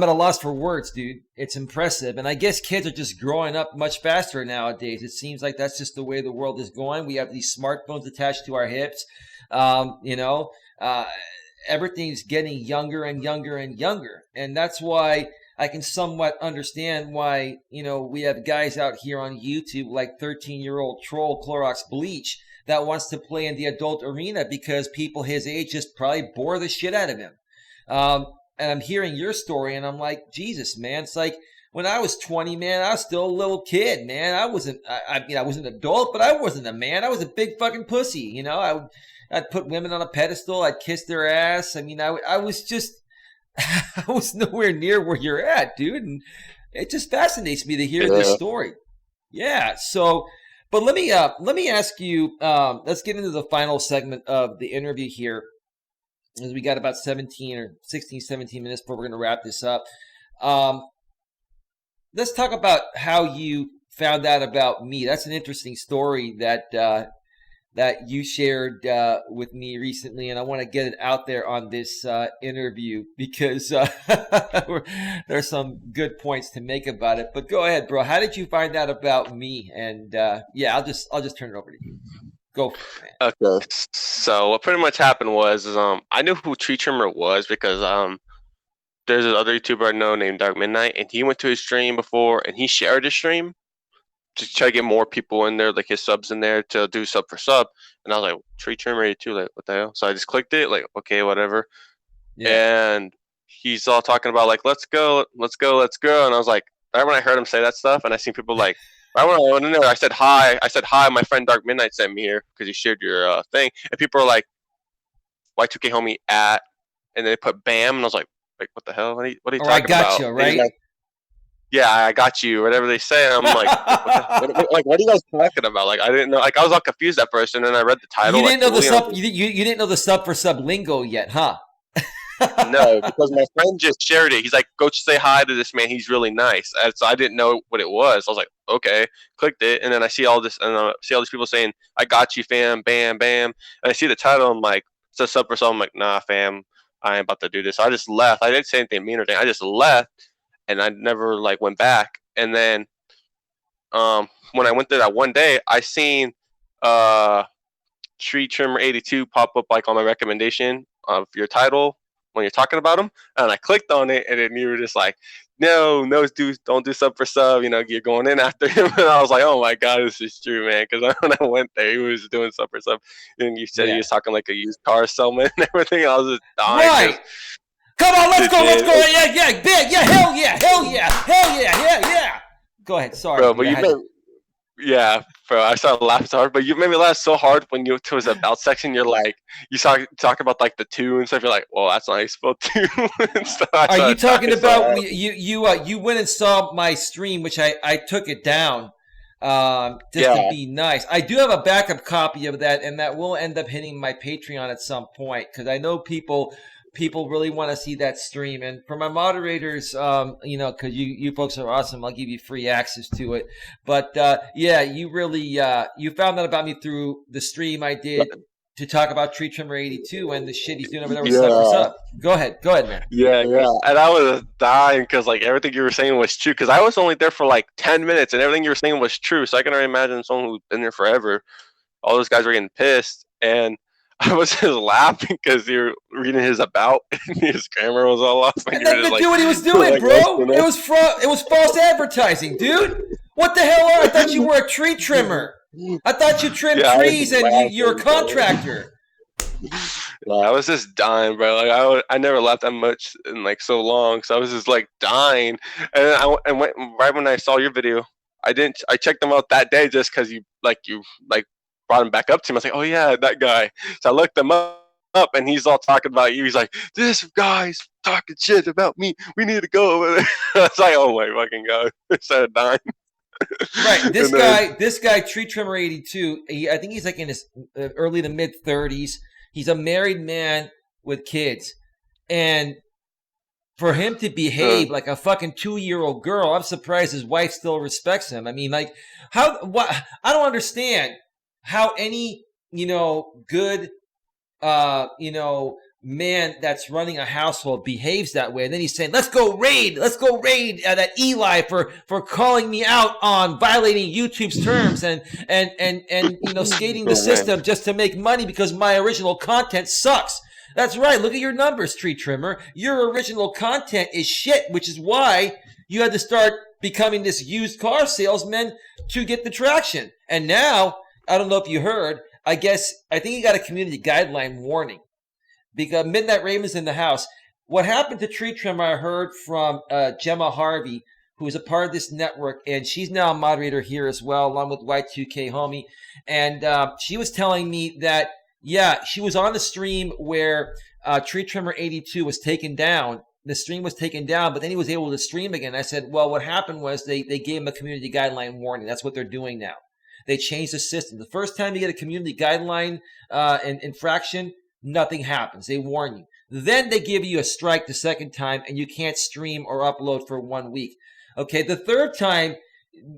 at a loss for words, dude. It's impressive. And I guess kids are just growing up much faster nowadays. It seems like that's just the way the world is going. We have these smartphones attached to our hips. Everything's getting younger and younger and younger. And that's why I can somewhat understand why, we have guys out here on YouTube like 13-year-old troll Clorox Bleach that wants to play in the adult arena because people his age just probably bore the shit out of him. And I'm hearing your story, and I'm like, Jesus, man. It's like when I was 20, man, I was still a little kid, man. I wasn't an adult, but I wasn't a man. I was a big fucking pussy, I'd put women on a pedestal. I'd kiss their ass. I mean, I was just, I was nowhere near where you're at, dude. And it just fascinates me to hear this story. Yeah. So, but let me ask you. Let's get into the final segment of the interview here, as we got about 17 minutes before we're going to wrap this up. Let's talk about how you found out about me. That's an interesting story that you shared with me recently, and I want to get it out there on this interview because there's some good points to make about it. But go ahead, bro. How did you find out about me? And I'll just turn it over to you. Go for it, man. Okay. So what pretty much happened was I knew who Tree Trimmer was because there's this other YouTuber I know named Dark Midnight, and he went to his stream before and he shared his stream to try to get more people in there, like his subs in there to do sub for sub. And I was like, Tree Trimmer too, like what the hell? So I just clicked it, like okay, whatever. Yeah. And he's all talking about like let's go. And I was like, right when I heard him say that stuff, and I seen people like. Right when I went in there, I said hi. My friend Dark Midnight sent me here because he shared your thing. And people are like, Y2k homie at, and they put BAM, and I was like what the hell? What are you talking about? I got you, right? yeah, I got you, whatever they say. And I'm like, what are you guys talking about? Like, I didn't know. Like, I was all confused at first, and then I read the You title like didn't know the fully, and I'm sub. You didn't know the sub for sub lingo yet, huh? no, because my friend just shared it. He's like, "Go say hi to this man. He's really nice." And so I didn't know what it was. I was like, "Okay," clicked it, and then I see all this, and see all these people saying, "I got you, fam." Bam, bam. And I see the title. I'm like, "It's a sub for sub." I'm like, "Nah, fam. I ain't about to do this." So I just left. I didn't say anything mean or anything. I just left, and I never like went back. And then when I went there that one day, I seen uh Tree Trimmer 82 pop up like on my recommendation of your title when you're talking about them, and I clicked on it, and then you were just like, "No, no, dude, don't do sub for sub." You know, you're going in after him, and I was like, "Oh my god, this is true, man." Because when I went there, he was doing sub for sub, and you said he Yeah. was talking like a used car salesman and everything. I was just dying. Right. Come on, let's go, let's Legit. go. Yeah, big. Yeah, hell yeah, hell yeah, hell yeah, yeah. Go ahead. Sorry, Bro, dude. but you made, yeah, bro, I started laughing so hard, but you made me laugh so hard when you to his about section. You're like, you talk about like the two and stuff. You're like, well, that's not how you spell two and stuff. Are you talking about you went and saw my stream, which I took it down just to be nice. I do have a backup copy of that, and that will end up hitting my Patreon at some point because I know people really want to see that stream. And for my moderators, because you folks are awesome, I'll give you free access to it. But yeah, you really you found out about me through the stream I did to talk about Tree Trimmer 82 and the shit he's doing over there with Sub for Sub. Go ahead, man. Yeah. And I was dying because like everything you were saying was true. Because I was only there for like 10 minutes, and everything you were saying was true. So I can already imagine someone who's been there forever. All those guys were getting pissed, and I was just laughing because you're reading his about, and his grammar was all off. And nothing to do what he was doing, bro. It was false advertising, dude. What the hell are? I thought you were a tree trimmer. I thought you trimmed trees and you're a contractor. Yeah, I was just dying, bro. Like I never laughed that much in like so long, so I was just like dying. And went right when I saw your video. I checked them out that day just because you brought him back up to me. I was like, oh yeah, that guy. So I looked him up, and he's all talking about you. He's like, this guy's talking shit about me. We need to go over there. I was like, oh my fucking god. I started dying. Right, this guy, Tree Trimmer 82. I think he's like in his early to mid 30s. He's a married man with kids, and for him to behave like a fucking 2-year-old girl, I'm surprised his wife still respects him. I mean, like, I don't understand how any good man that's running a household behaves that way. And then he's saying, let's go raid that Eli for calling me out on violating YouTube's terms and skating the system just to make money because my original content sucks. That's right. Look at your numbers, Tree Trimmer. Your original content is shit, which is why you had to start becoming this used car salesman to get the traction. And now, I don't know if you heard, I think he got a community guideline warning. Because Midnight Raven's in the house. What happened to Tree Trimmer, I heard from Gemma Harvey, who is a part of this network, and she's now a moderator here as well, along with Y2k homie. And she was telling me that, yeah, she was on the stream where Tree Trimmer 82 was taken down. The stream was taken down, but then he was able to stream again. I said, well, what happened was they gave him a community guideline warning. That's what they're doing now. They changed the system. The first time you get a community guideline infraction, nothing happens. They warn you. Then they give you a strike the second time, and you can't stream or upload for 1 week. Okay, the third time,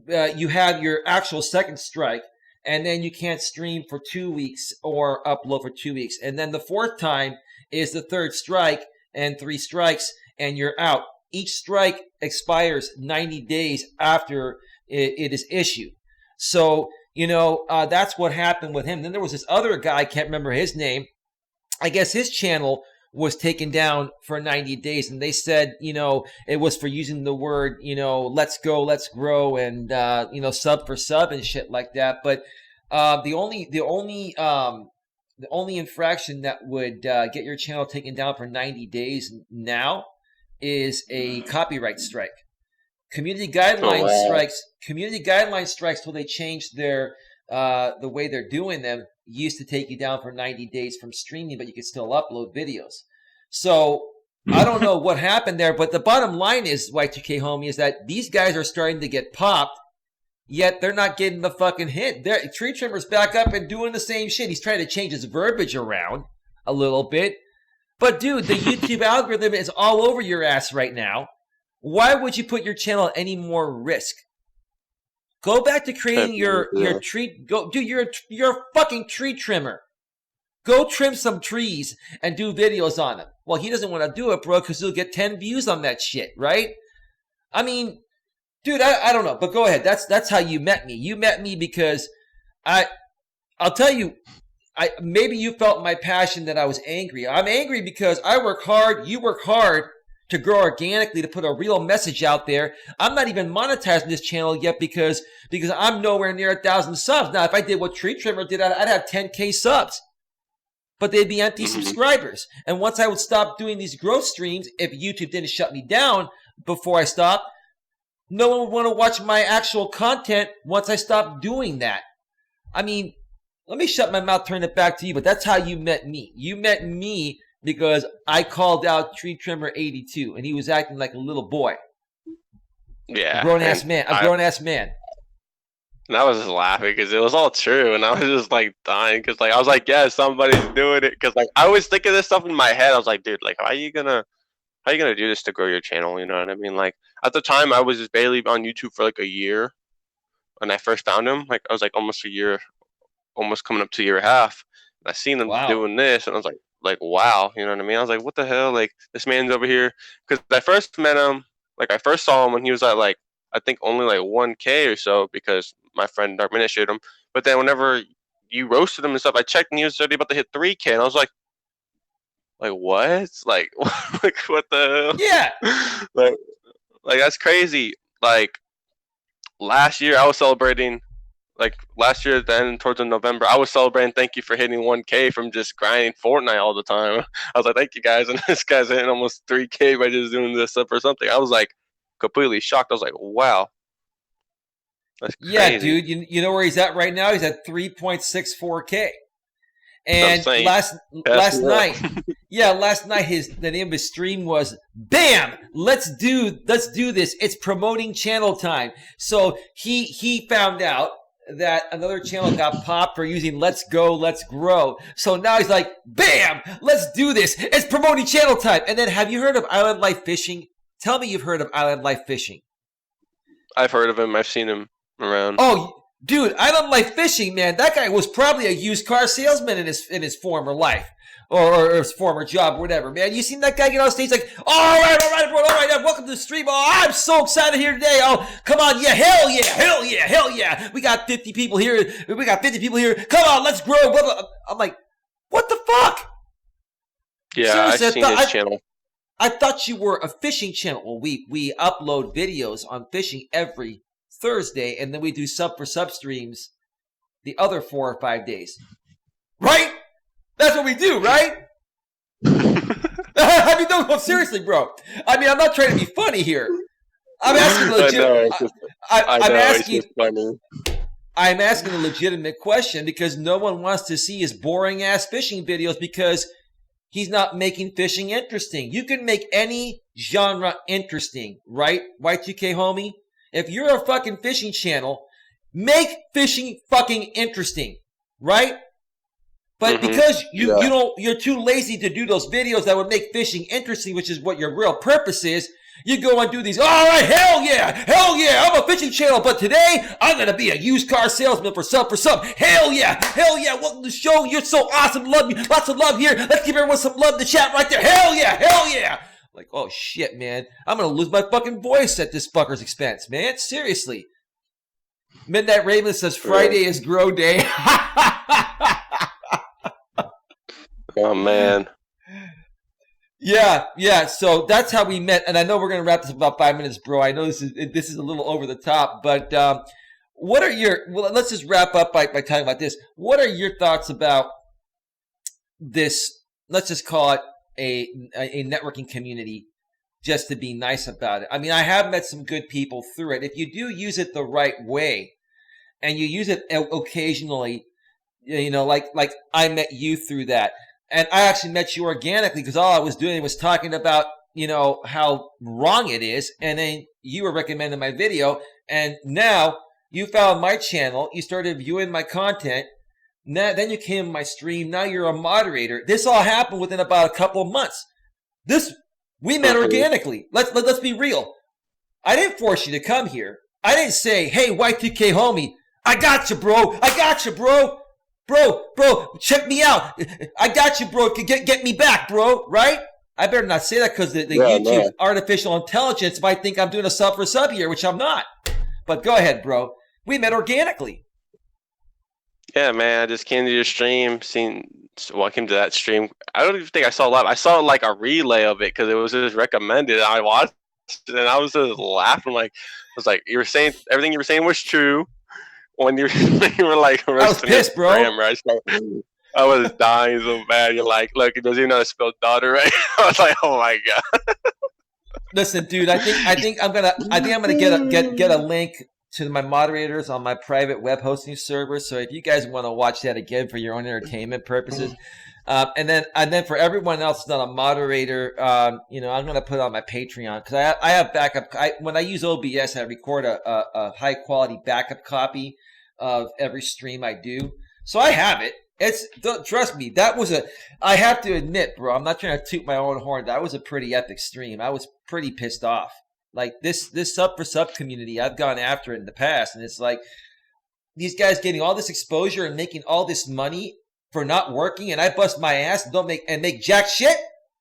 you have your actual second strike, and then you can't stream for 2 weeks or upload for 2 weeks. And then the fourth time is the third strike, and 3 strikes, and you're out. Each strike expires 90 days after it is issued. So, that's what happened with him. Then there was this other guy, I can't remember his name. I guess his channel was taken down for 90 days, and they said, it was for using the word, let's go, let's grow, and sub for sub and shit like that. But the only infraction that would get your channel taken down for 90 days now is a copyright strike. Community guideline strikes till they change their the way they're doing them used to take you down for 90 days from streaming, but you could still upload videos. So I don't know what happened there, but the bottom line is, Y2K homie, is that these guys are starting to get popped, yet they're not getting the fucking hit. Tree Trimmer's back up and doing the same shit. He's trying to change his verbiage around a little bit. But dude, the YouTube algorithm is all over your ass right now. Why would you put your channel at any more risk? Go back to creating your tree. Go, dude. You're a fucking tree trimmer. Go trim some trees and do videos on them. Well, he doesn't want to do it, bro, because he'll get 10 views on that shit, right? I mean, dude, I don't know, but go ahead. That's how you met me. You met me because I'll tell you. Maybe you felt my passion that I was angry. I'm angry because I work hard. You work hard to grow organically, to put a real message out there. I'm not even monetizing this channel yet because I'm nowhere near 1,000 subs. Now, if I did what Tree Trimmer did, I'd have 10K subs. But they'd be empty subscribers. And once I would stop doing these growth streams, if YouTube didn't shut me down before I stopped, no one would want to watch my actual content once I stopped doing that. I mean, let me shut my mouth, turn it back to you, but that's how you met me. You met me because I called out Tree Trimmer 82, and he was acting like a little boy. Yeah. A grown-ass man. And I was just laughing because it was all true, and I was just like dying because I was like, yeah, somebody's doing it. Because I was thinking this stuff in my head. I was like, dude, how are you gonna do this to grow your channel? You know what I mean? At the time, I was just barely on YouTube for a year when I first found him. I was almost a year. Almost coming up to a year and a half. And I seen him doing this, and I was like, wow, you know what I mean? I was like, what the hell? This man's over here. Because I first met him, I first saw him when he was at I think only 1K or so, because my friend Dark Minute shared him. But then whenever you roasted him and stuff, I checked and he was already about to hit 3K, and I was like, what? What the hell? Yeah. That's crazy. Last year I was celebrating. Last year, then towards November, I was celebrating. Thank you for hitting 1K from just grinding Fortnite all the time. I was like, thank you guys, and this guy's hitting almost 3K by just doing this stuff or something. I was completely shocked. I was like, wow, that's crazy. Yeah, dude. You know where he's at right now? He's at 3.64K. And last night, last night the name of his stream was "Bam! Let's do this. It's promoting channel time." So he found out that another channel got popped for using "Let's Go, Let's Grow." So now he's like, "Bam! Let's do this. It's promoting channel time." And then, have you heard of Island Life Fishing? Tell me you've heard of Island Life Fishing. I've heard of him. I've seen him around. Oh, dude, Island Life Fishing, man. That guy was probably a used car salesman in his former life. Or his former job, whatever, man. You seen that guy get on stage all right, bro, all right, welcome to the stream. Oh, I'm so excited here today. Oh, come on, yeah, hell yeah. We got 50 people here. Come on, let's grow. Blah, blah. I'm like, what the fuck? Yeah, seriously, I've seen his channel. I thought you were a fishing channel. Well, we upload videos on fishing every Thursday, and then we do sub for sub streams the other 4 or 5 days. Right? That's what we do, right? I mean, no, seriously, bro. I mean, I'm not trying to be funny here. I'm asking I'm asking a legitimate question because no one wants to see his boring ass fishing videos because he's not making fishing interesting. You can make any genre interesting, right? Y2k homie? If you're a fucking fishing channel, make fishing fucking interesting, right? But because you're too lazy to do those videos that would make fishing interesting, which is what your real purpose is, you go and do these, all right, hell yeah, I'm a fishing channel, but today I'm going to be a used car salesman for sub. Hell yeah, welcome to the show, you're so awesome, love you, lots of love here, let's give everyone some love in the chat right there, hell yeah. Like, oh shit, man, I'm going to lose my fucking voice at this fucker's expense, man, seriously. Midnight Raven says Friday is grow day. Oh, man. Yeah. So that's how we met. And I know we're going to wrap this up about 5 minutes, bro. I know this is a little over the top. But let's just wrap up by talking about this. What are your thoughts about this? Let's just call it a networking community, just to be nice about it. I mean, I have met some good people through it. If you do use it the right way and you use it occasionally, like I met you through that. And I actually met you organically because all I was doing was talking about, how wrong it is. And then you were recommending my video. And now you found my channel. You started viewing my content. Now, then you came to my stream. Now you're a moderator. This all happened within about a couple of months. We met organically. Let's be real. I didn't force you to come here. I didn't say, hey, Y2k homie, I got you, bro. I got you, bro. Bro, check me out. I got you, bro. Get me back, bro. Right? I better not say that because the YouTube's artificial intelligence might think I'm doing a sub for sub here, which I'm not. But go ahead, bro. We met organically. Yeah, man. I just came to your stream, welcome to that stream. I don't even think I saw live. I saw like a relay of it because it was just recommended. I watched it and I was just laughing. I was like, you were saying everything you were saying was true. When you were like, I was pissed, bro. Right? So, I was dying so bad. You're like, look, it doesn't even know how to spell daughter, right? I was like, oh my god. Listen, dude, I think I'm gonna get a link to my moderators on my private web hosting server. So if you guys want to watch that again for your own entertainment purposes, and then for everyone else not a moderator, I'm gonna put it on my Patreon because I have backup. When I use OBS, I record a high quality backup copy of every stream I do. So I have it. Trust me, I have to admit, bro, I'm not trying to toot my own horn. That was a pretty epic stream. I was pretty pissed off. Like this sub for sub community, I've gone after it in the past, and it's like these guys getting all this exposure and making all this money for not working, and I bust my ass and make jack shit.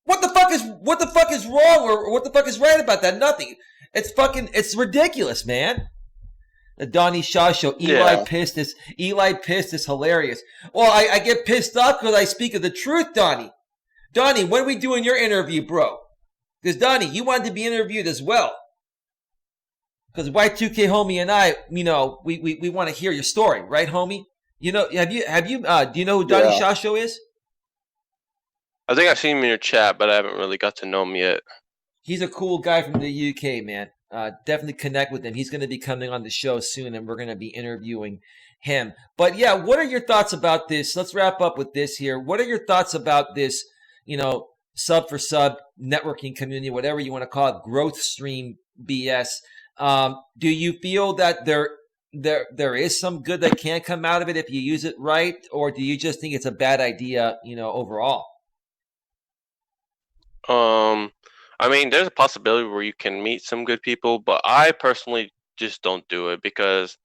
What the fuck is wrong or what the fuck is right about that? Nothing. It's ridiculous, man. The Donnie Shaw show. Eli pissed is hilarious. Well, I get pissed off because I speak of the truth, Donnie. Donnie, when are we doing your interview, bro? Because Donnie, you wanted to be interviewed as well. Because Y2k homie and I, we want to hear your story, right, homie? Do you know who Donnie Shaw show is? I think I've seen him in your chat, but I haven't really got to know him yet. He's a cool guy from the UK, man. Definitely connect with him. He's going to be coming on the show soon, and we're going to be interviewing him. But yeah, what are your thoughts about this? Let's wrap up with this here. What are your thoughts about this, sub for sub networking community, whatever you want to call it, growth stream BS? Do you feel that there is some good that can come out of it if you use it right, or do you just think it's a bad idea, overall? I mean, there's a possibility where you can meet some good people, but I personally just don't do it because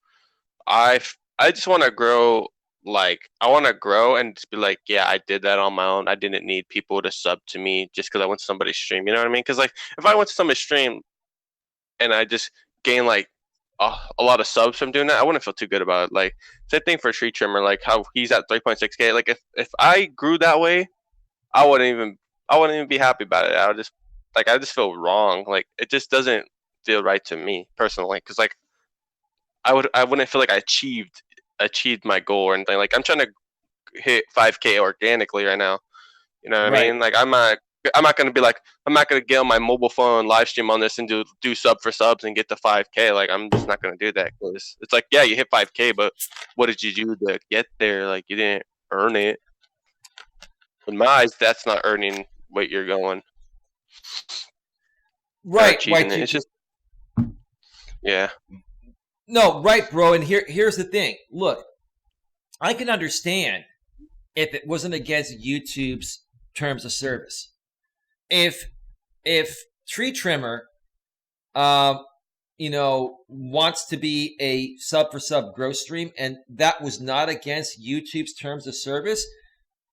I just want to grow. Like, I want to grow and just be like, yeah, I did that on my own. I didn't need people to sub to me just because I went to somebody's stream. You know what I mean? Because like, if I went to somebody's stream and I just gained like a lot of subs from doing that, I wouldn't feel too good about it. Like, same thing for Tree Trimmer, like how he's at 3.6K. Like, if I grew that way, I wouldn't even be happy about it. I just feel wrong. Like, it just doesn't feel right to me personally. Because like, I wouldn't feel like I achieved my goal or anything. Like, I'm trying to hit 5K organically right now. You know what I mean? Like, I'm not gonna be like, I'm not gonna get on my mobile phone, live stream on this, and do sub for subs and get to 5K. Like, I'm just not gonna do that because it's like, yeah, you hit 5K, but what did you do to get there? Like, you didn't earn it. In my eyes, that's not earning what you're going. Right. It's just, yeah. No, right, bro. And here's the thing. Look, I can understand if it wasn't against YouTube's terms of service. If Tree Trimmer, wants to be a sub for sub growth stream, and that was not against YouTube's terms of service,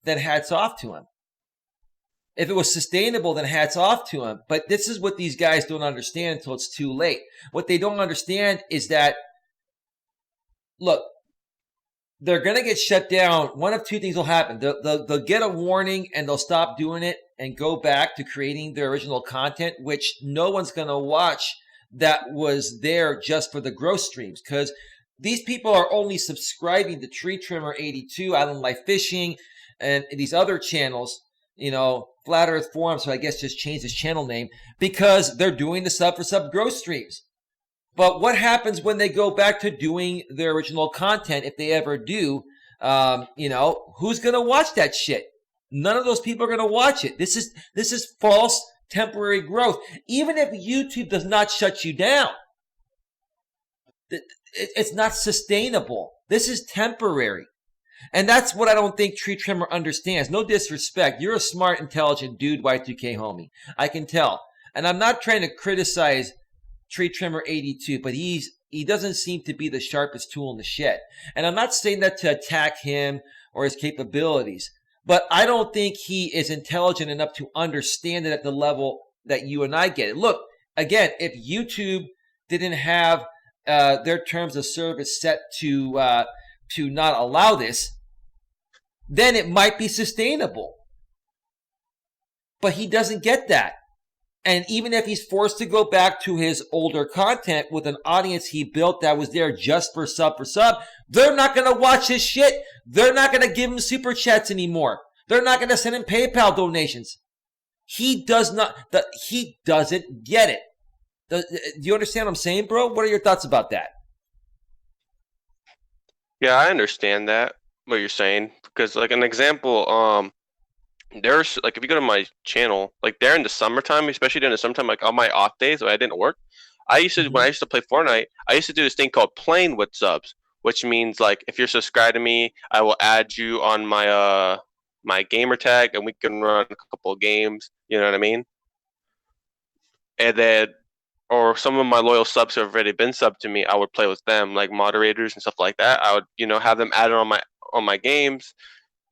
then hats off to him. If it was sustainable, then hats off to him. But this is what these guys don't understand until it's too late. What they don't understand is that, look, they're going to get shut down. One of two things will happen. They'll get a warning and they'll stop doing it and go back to creating their original content, which no one's going to watch that was there just for the growth streams. Because these people are only subscribing to Tree Trimmer 82, Island Life Fishing, and these other channels, Flat Earth Forum, so I guess just change his channel name, because they're doing the sub for sub growth streams. But what happens when they go back to doing their original content, if they ever do? Who's going to watch that shit? None of those people are going to watch it. This is false temporary growth. Even if YouTube does not shut you down, it's not sustainable. This is temporary. And that's what I don't think Tree Trimmer understands. No disrespect. You're a smart, intelligent dude, Y2k homie. I can tell. And I'm not trying to criticize Tree Trimmer 82, but he doesn't seem to be the sharpest tool in the shed. And I'm not saying that to attack him or his capabilities, but I don't think he is intelligent enough to understand it at the level that you and I get it. Look, again, if YouTube didn't have their terms of service set to not allow this, then it might be sustainable. But he doesn't get that. And even if he's forced to go back to his older content with an audience he built that was there just for sub, they're not going to watch his shit. They're not going to give him super chats anymore. They're not going to send him PayPal donations. He doesn't get it. Do you understand what I'm saying, bro? What are your thoughts about that? Yeah, I understand that, what you're saying. Because, like, an example, there's, like, if you go to my channel, like, there in the summertime, especially during the summertime, like, on my off days when I didn't work, when I used to play Fortnite, I used to do this thing called playing with subs, which means, like, if you're subscribed to me, I will add you on my, my gamer tag, and we can run a couple of games, you know what I mean? And then, or some of my loyal subs who have already been subbed to me, I would play with them, like moderators and stuff like that. I would, have them added on my games,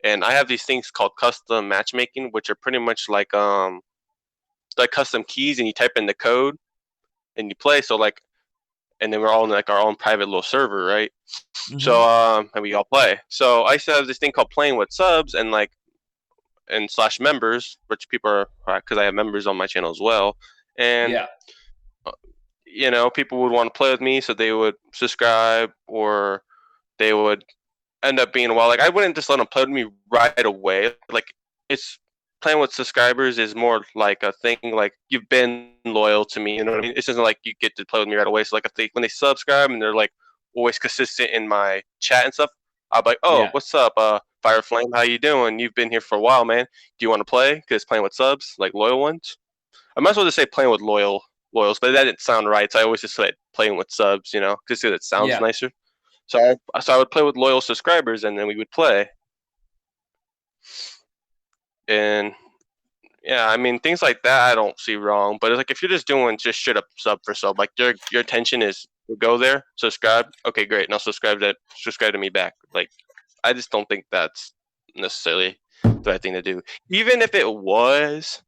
and I have these things called custom matchmaking, which are pretty much like custom keys, and you type in the code and you play. So like, and then we're all in like our own private little server, right? Mm-hmm. So and we all play. So I used to have this thing called playing with subs and / members, which people are, because I have members on my channel as well, and yeah. People would want to play with me, so they would subscribe, or they would end up being like, I wouldn't just let them play with me right away. Like, it's playing with subscribers is more like a thing, like, you've been loyal to me, you know what I mean? It's just like you get to play with me right away. So like, if when they subscribe and they're like always consistent in my chat and stuff, I'll be like, oh, yeah. What's up, Fire Flame? How you doing? You've been here for a while, man. Do you want to play? Because playing with subs, like loyal ones. I might as well just say playing with loyals, but that didn't sound right. So I always just said playing with subs, just because it sounds nicer. So I would play with loyal subscribers, and then we would play. And yeah, I mean, things like that I don't see wrong. But it's like, if you're just doing just straight up sub for sub, like your intention is to go there, subscribe. Okay, great. Now subscribe to me back. Like, I just don't think that's necessarily the right thing to do. Even if it was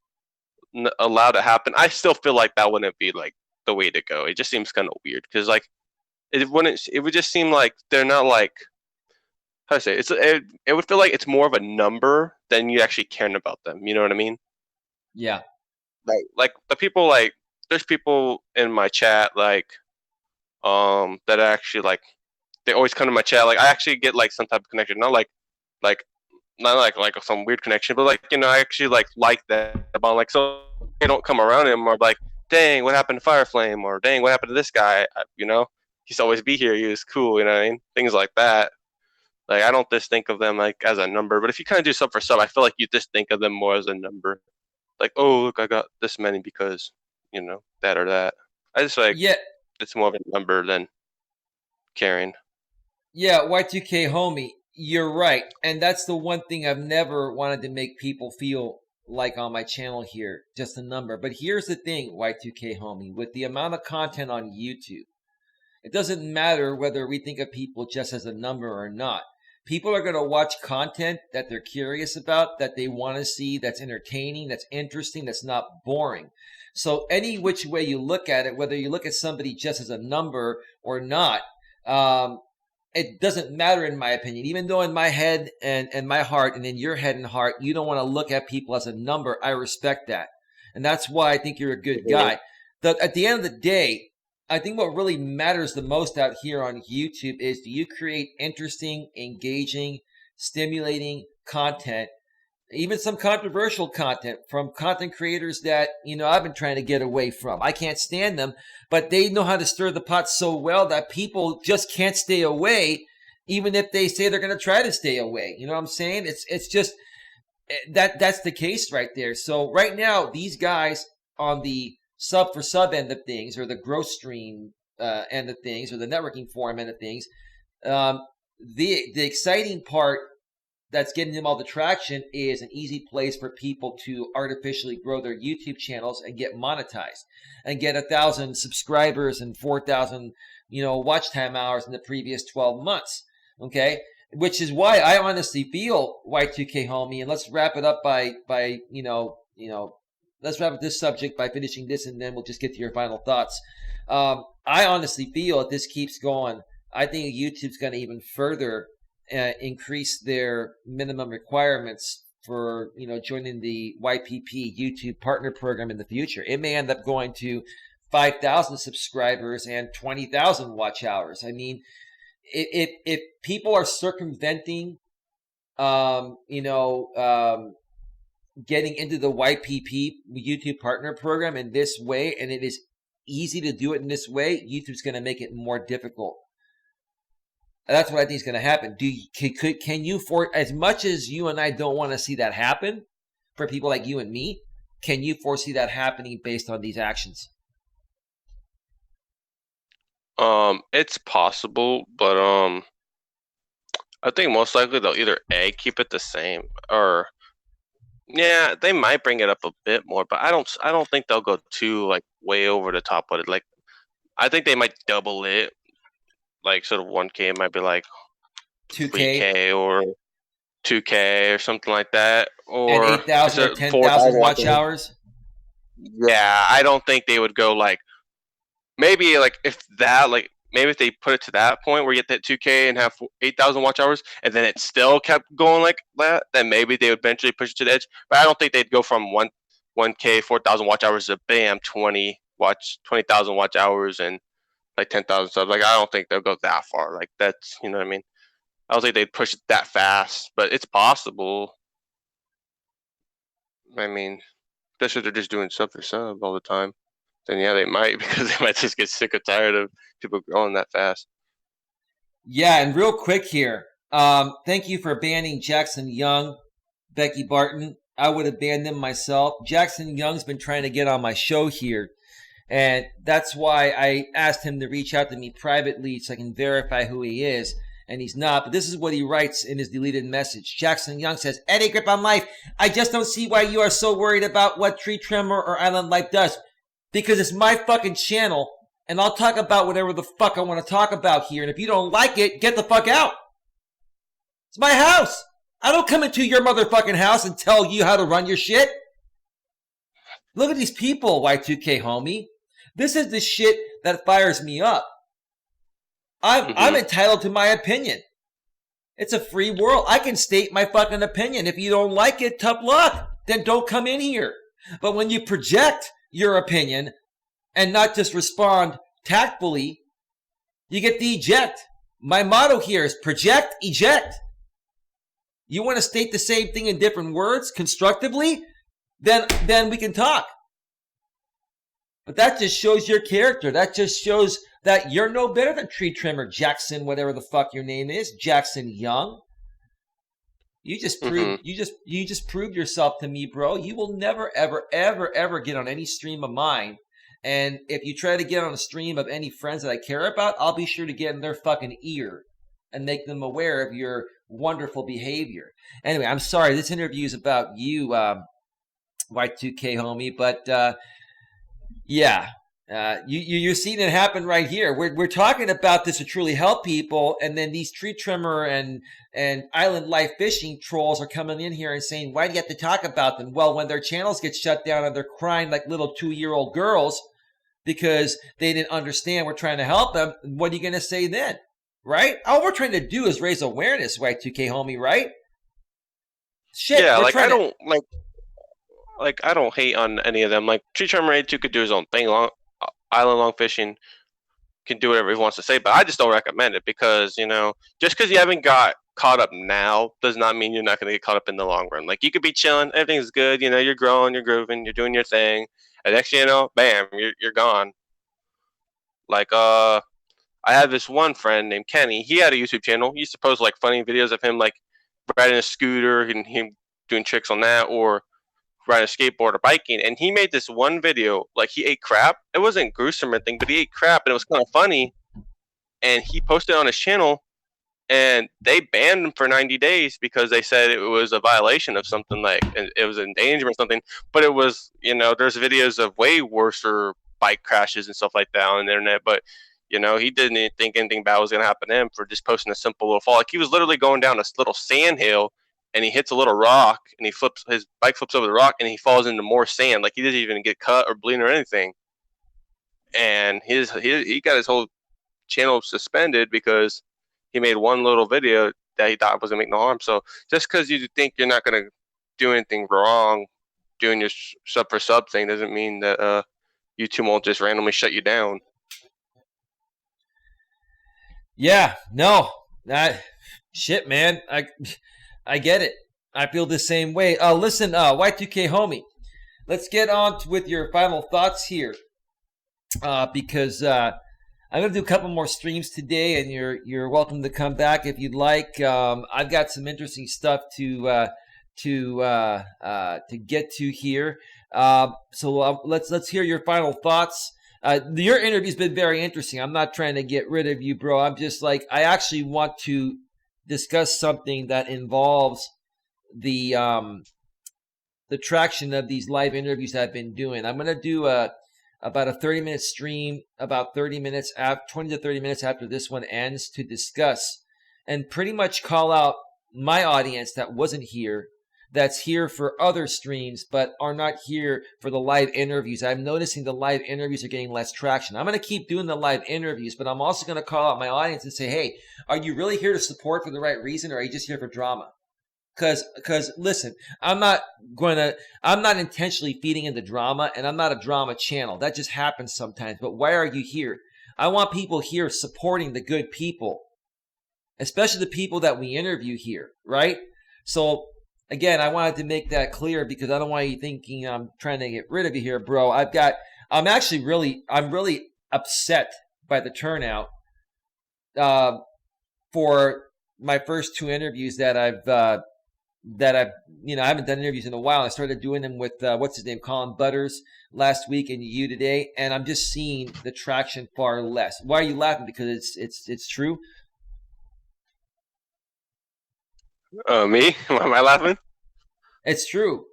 allowed to happen, I still feel like that wouldn't be like the way to go. It just seems kind of weird, because like it would just seem like they're not like, how to say it would feel like it's more of a number than you actually caring about them. You know what I mean? Yeah. Like the people, like, there's people in my chat like that actually, like, they always come to my chat. Like, I actually get like some type of connection, not like some weird connection, but like, I actually like that about, like, so they don't come around him or like, dang, what happened to Fire Flame, or dang, what happened to this guy? He's always be here. He was cool, you know what I mean? Things like that. Like, I don't just think of them like as a number, but if you kind of do sub for sub, I feel like you just think of them more as a number. Like, oh, look, I got this many because, that or that. I just like, it's more of a number than caring. Yeah, Y2k homie, you're right. And that's the one thing I've never wanted to make people feel like on my channel here, just a number. But here's the thing, Y2k homie, with the amount of content on YouTube, it doesn't matter whether we think of people just as a number or not. People are going to watch content that they're curious about, that they want to see, that's entertaining, that's interesting, that's not boring. So any which way you look at it, whether you look at somebody just as a number or not, it doesn't matter in my opinion. Even though in my head and my heart and in your head and heart, you don't want to look at people as a number, I respect that. And that's why I think you're a good guy. At the end of the day, I think what really matters the most out here on YouTube is, do you create interesting, engaging, stimulating content, even some controversial content from content creators that, I've been trying to get away from. I can't stand them, but they know how to stir the pot so well that people just can't stay away, even if they say they're going to try to stay away. You know what I'm saying? It's just, that's the case right there. So right now, these guys on the sub for sub end of things, or the growth stream end of things, or the networking forum end of things, um, the exciting part that's getting them all the traction is an easy place for people to artificially grow their YouTube channels and get monetized and get 1,000 subscribers and 4,000, watch time hours in the previous 12 months. Okay. Which is why I honestly feel, Y2k homie, and let's wrap it up by let's wrap up this subject by finishing this, and then we'll just get to your final thoughts. I honestly feel if this keeps going, I think YouTube's going to even further increase their minimum requirements for joining the YPP YouTube Partner Program in the future. It may end up going to 5,000 subscribers and 20,000 watch hours. I mean, if people are circumventing, getting into the YPP YouTube Partner Program in this way, and it is easy to do it in this way, YouTube's going to make it more difficult. That's what I think is going to happen. Can you, for as much as you and I don't want to see that happen, for people like you and me, can you foresee that happening based on these actions? It's possible, but I think most likely they'll either keep it the same, or they might bring it up a bit more, but I don't think they'll go too way over the top with it. Like, I think they might double it. Like, sort of 1K might be like 2K 3K or 2K or something like that, or and 8,000 or 10,000 watch hours. Yeah, I don't think they would go maybe if they put it to that point where you get that 2K and have 8,000 watch hours, and then it still kept going like that, then maybe they would eventually push it to the edge. But I don't think they'd go from 1K 4,000 watch hours to bam 20,000 watch hours and 10,000 subs. I don't think they'll go that far. That's, you know what I mean? I don't think they'd push it that fast, but it's possible. I mean, especially if they're just doing sub for sub all the time, then yeah, they might, because they might just get sick or tired of people growing that fast. Yeah, and real quick here, thank you for banning Jackson Young, Becky Barton. I would have banned them myself. Jackson Young's been trying to get on my show here, and that's why I asked him to reach out to me privately so I can verify who he is, and he's not. But this is what he writes in his deleted message. Jackson Young says, Eddie Grip on Life, I just don't see why you are so worried about what Tree Trimmer or Island Life does. Because it's my fucking channel, and I'll talk about whatever the fuck I want to talk about here. And if you don't like it, get the fuck out. It's my house. I don't come into your motherfucking house and tell you how to run your shit. Look at these people, Y2K homie. This is the shit that fires me up. I'm entitled to my opinion. It's a free world. I can state my fucking opinion. If you don't like it, tough luck. Then don't come in here. But when you project your opinion and not just respond tactfully, you get the eject. My motto here is project, eject. You want to state the same thing in different words constructively? Then we can talk. But that just shows your character. That just shows that you're no better than Tree Trimmer Jackson, whatever the fuck your name is, Jackson Young. You just proved you just proved yourself to me, bro. You will never, ever, ever, ever get on any stream of mine. And if you try to get on a stream of any friends that I care about, I'll be sure to get in their fucking ear and make them aware of your wonderful behavior. Anyway, I'm sorry. This interview is about you, Y2K homie, but yeah. You're seeing it happen right here. We're talking about this to truly help people, and then these Tree Trimmer and Island Life fishing trolls are coming in here and saying, why do you have to talk about them? Well, when their channels get shut down and they're crying like little 2-year-old girls because they didn't understand we're trying to help them, what are you going to say then? Right? All we're trying to do is raise awareness, Y2K homie, right? Shit. Yeah, I don't hate on any of them. Tree Trimmer 82 could do his own thing. Island Long Fishing can do whatever he wants to say, but I just don't recommend it because, just because you haven't got caught up now does not mean you're not going to get caught up in the long run. You could be chilling, everything's good, you're growing, you're grooving, you're doing your thing, and next thing you know, bam, you're gone. I have this one friend named Kenny. He had a YouTube channel. He used to post funny videos of him riding a scooter and him doing tricks on that or riding a skateboard or biking. And he made this one video, like he ate crap. It wasn't gruesome or anything, but he ate crap and it was kind of funny. And he posted it on his channel, and they banned him for 90 days because they said it was a violation of something, like it was endangerment or something. But it was, there's videos of way worse bike crashes and stuff like that on the internet. But he didn't think anything bad was going to happen to him for just posting a simple little fall. Like he was literally going down this little sand hill, and he hits a little rock, and his bike flips over the rock, and he falls into more sand. Like he didn't even get cut or bleeding or anything. And he got his whole channel suspended because he made one little video that he thought was going to make no harm. So just because you think you're not going to do anything wrong doing your sub for sub thing doesn't mean that YouTube won't just randomly shut you down. Yeah, no, shit, man. I get it. I feel the same way. Listen, Y2k homie, let's get on with your final thoughts here, because I'm gonna do a couple more streams today, and you're welcome to come back if you'd like. I've got some interesting stuff to get to here. So let's hear your final thoughts. Your interview's been very interesting. I'm not trying to get rid of you, bro. I'm just like, I actually want to discuss something that involves the traction of these live interviews that I've been doing. I'm gonna do about a 30-minute stream, about 20 to 30 minutes after this one ends, to discuss and pretty much call out my audience that wasn't here, that's here for other streams but are not here for the live interviews. I'm noticing the live interviews are getting less traction. I'm going to keep doing the live interviews, but I'm also going to call out my audience and say, hey, are you really here to support for the right reason, or are you just here for drama? Because listen, I'm not intentionally feeding into drama, and I'm not a drama channel. That just happens sometimes. But why are you here? I want people here supporting the good people, especially the people that we interview here, right? So again, I wanted to make that clear because I don't want you thinking I'm trying to get rid of you here, bro. I'm really upset by the turnout for my first two interviews that I haven't done interviews in a while. I started doing them with what's his name, Colin Butters, last week, and you today, and I'm just seeing the traction far less. Why are you laughing? Because it's true. Me? Am I laughing? It's true.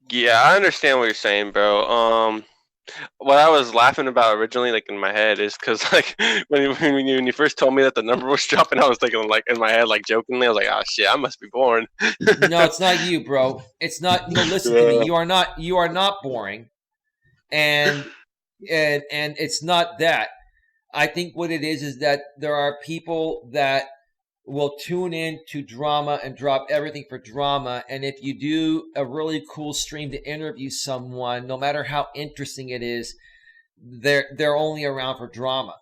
Yeah, I understand what you're saying, bro. What I was laughing about originally, like in my head, is because like when you first told me that the number was dropping, I was thinking like in my head, like jokingly, I was like, "Oh shit, I must be boring." No, it's not you, bro. It's not. No, listen to me. You are not boring, and it's not that. I think what it is that there are people that will tune in to drama and drop everything for drama. And if you do a really cool stream to interview someone, no matter how interesting it is, they're only around for drama.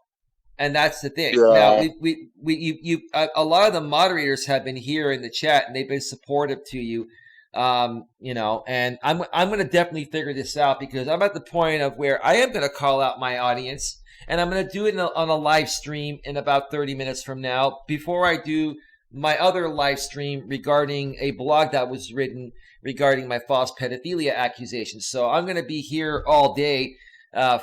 And that's the thing. Yeah. Now, a lot of the moderators have been here in the chat, and they've been supportive to you. And I'm going to definitely figure this out, because I'm at the point of where I am going to call out my audience. And I'm going to do it on a live stream in about 30 minutes from now, before I do my other live stream regarding a blog that was written regarding my false pedophilia accusations. So I'm going to be here all day,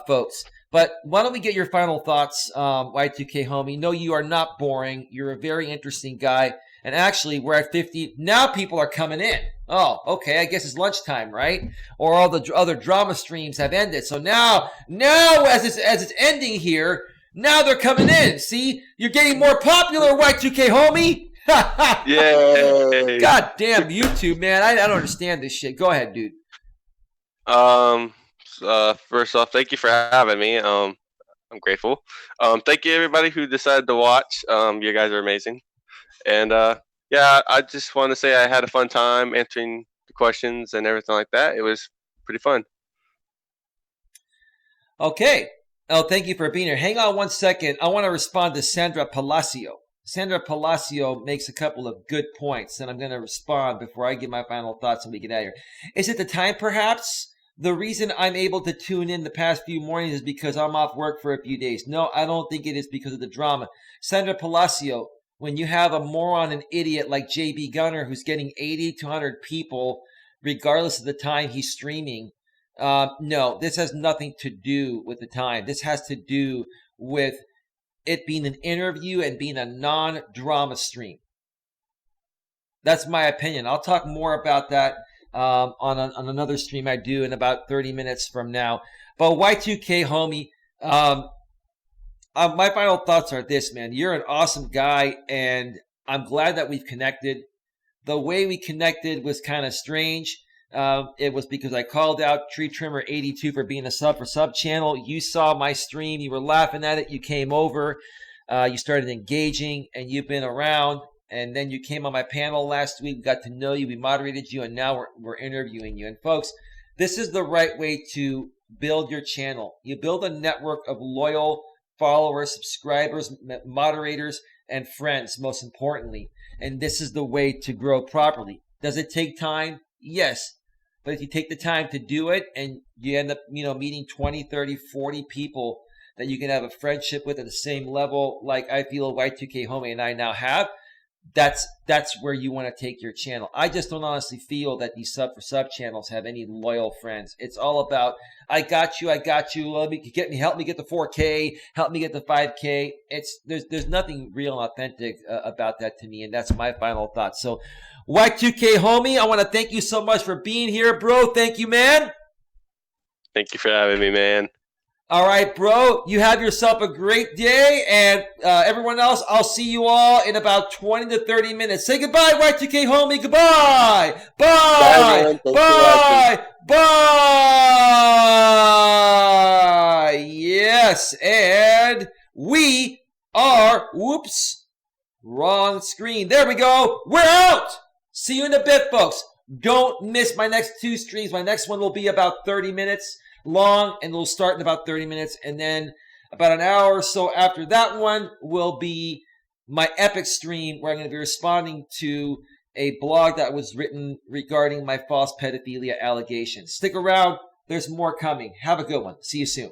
folks. But why don't we get your final thoughts, Y2k homie? No, you are not boring. You're a very interesting guy. And actually, we're at 50. Now people are coming in. Oh, okay. I guess it's lunchtime, right? Or all the other drama streams have ended. So now as it's ending here, now they're coming in. See, you're getting more popular, Y2k homie. Yay! God damn YouTube, man. I don't understand this shit. Go ahead, dude. First off, thank you for having me. I'm grateful. Thank you everybody who decided to watch. You guys are amazing. And yeah, I just want to say I had a fun time answering the questions and everything like that. It was pretty fun. Okay. Oh, thank you for being here. Hang on one second. I want to respond to Sandra Palacio. Sandra Palacio makes a couple of good points, and I'm going to respond before I give my final thoughts and we get out of here. Is it the time, perhaps? The reason I'm able to tune in the past few mornings is because I'm off work for a few days. No, I don't think it is because of the drama. Sandra Palacio, when you have a moron, an idiot like JB Gunner who's getting 80 to 100 people regardless of the time he's streaming. No, this has nothing to do with the time. This has to do with it being an interview and being a non-drama stream. That's my opinion. I'll talk more about that on another stream I do in about 30 minutes from now. But Y2k, homie, my final thoughts are this, man. You're an awesome guy, and I'm glad that we've connected. The way we connected was kind of strange. It was because I called out Tree Trimmer 82 for being a sub for sub channel. You saw my stream. You were laughing at it. You came over. You started engaging, and you've been around. And then you came on my panel last week. We got to know you. We moderated you, and now we're interviewing you. And folks, this is the right way to build your channel. You build a network of loyal followers, subscribers, moderators, and friends, most importantly. And this is the way to grow properly. Does it take time? Yes. But if you take the time to do it and you end up, meeting 20, 30, 40 people that you can have a friendship with at the same level like I feel Y2k homie and I now have, that's where you want to take your channel. I just don't honestly feel that these sub for sub channels have any loyal friends. It's all about, I got you. Help me get the 4K, help me get the 5K. There's nothing real and authentic about that to me, and that's my final thought. So Y2k homie, I want to thank you so much for being here, bro. Thank you, man. Thank you for having me, man. All right, bro, you have yourself a great day, and everyone else, I'll see you all in about 20 to 30 minutes. Say goodbye, Y2k homie. Goodbye. Bye. Bye. Bye. Yes, and we are, whoops, wrong screen. There we go. We're out. See you in a bit, folks. Don't miss my next 2 streams. My next one will be about 30 minutes long, and it'll start in about 30 minutes, and then about an hour or so after that one will be my epic stream where I'm going to be responding to a blog that was written regarding my false pedophilia allegations. Stick around. There's more coming. Have a good one. See you soon.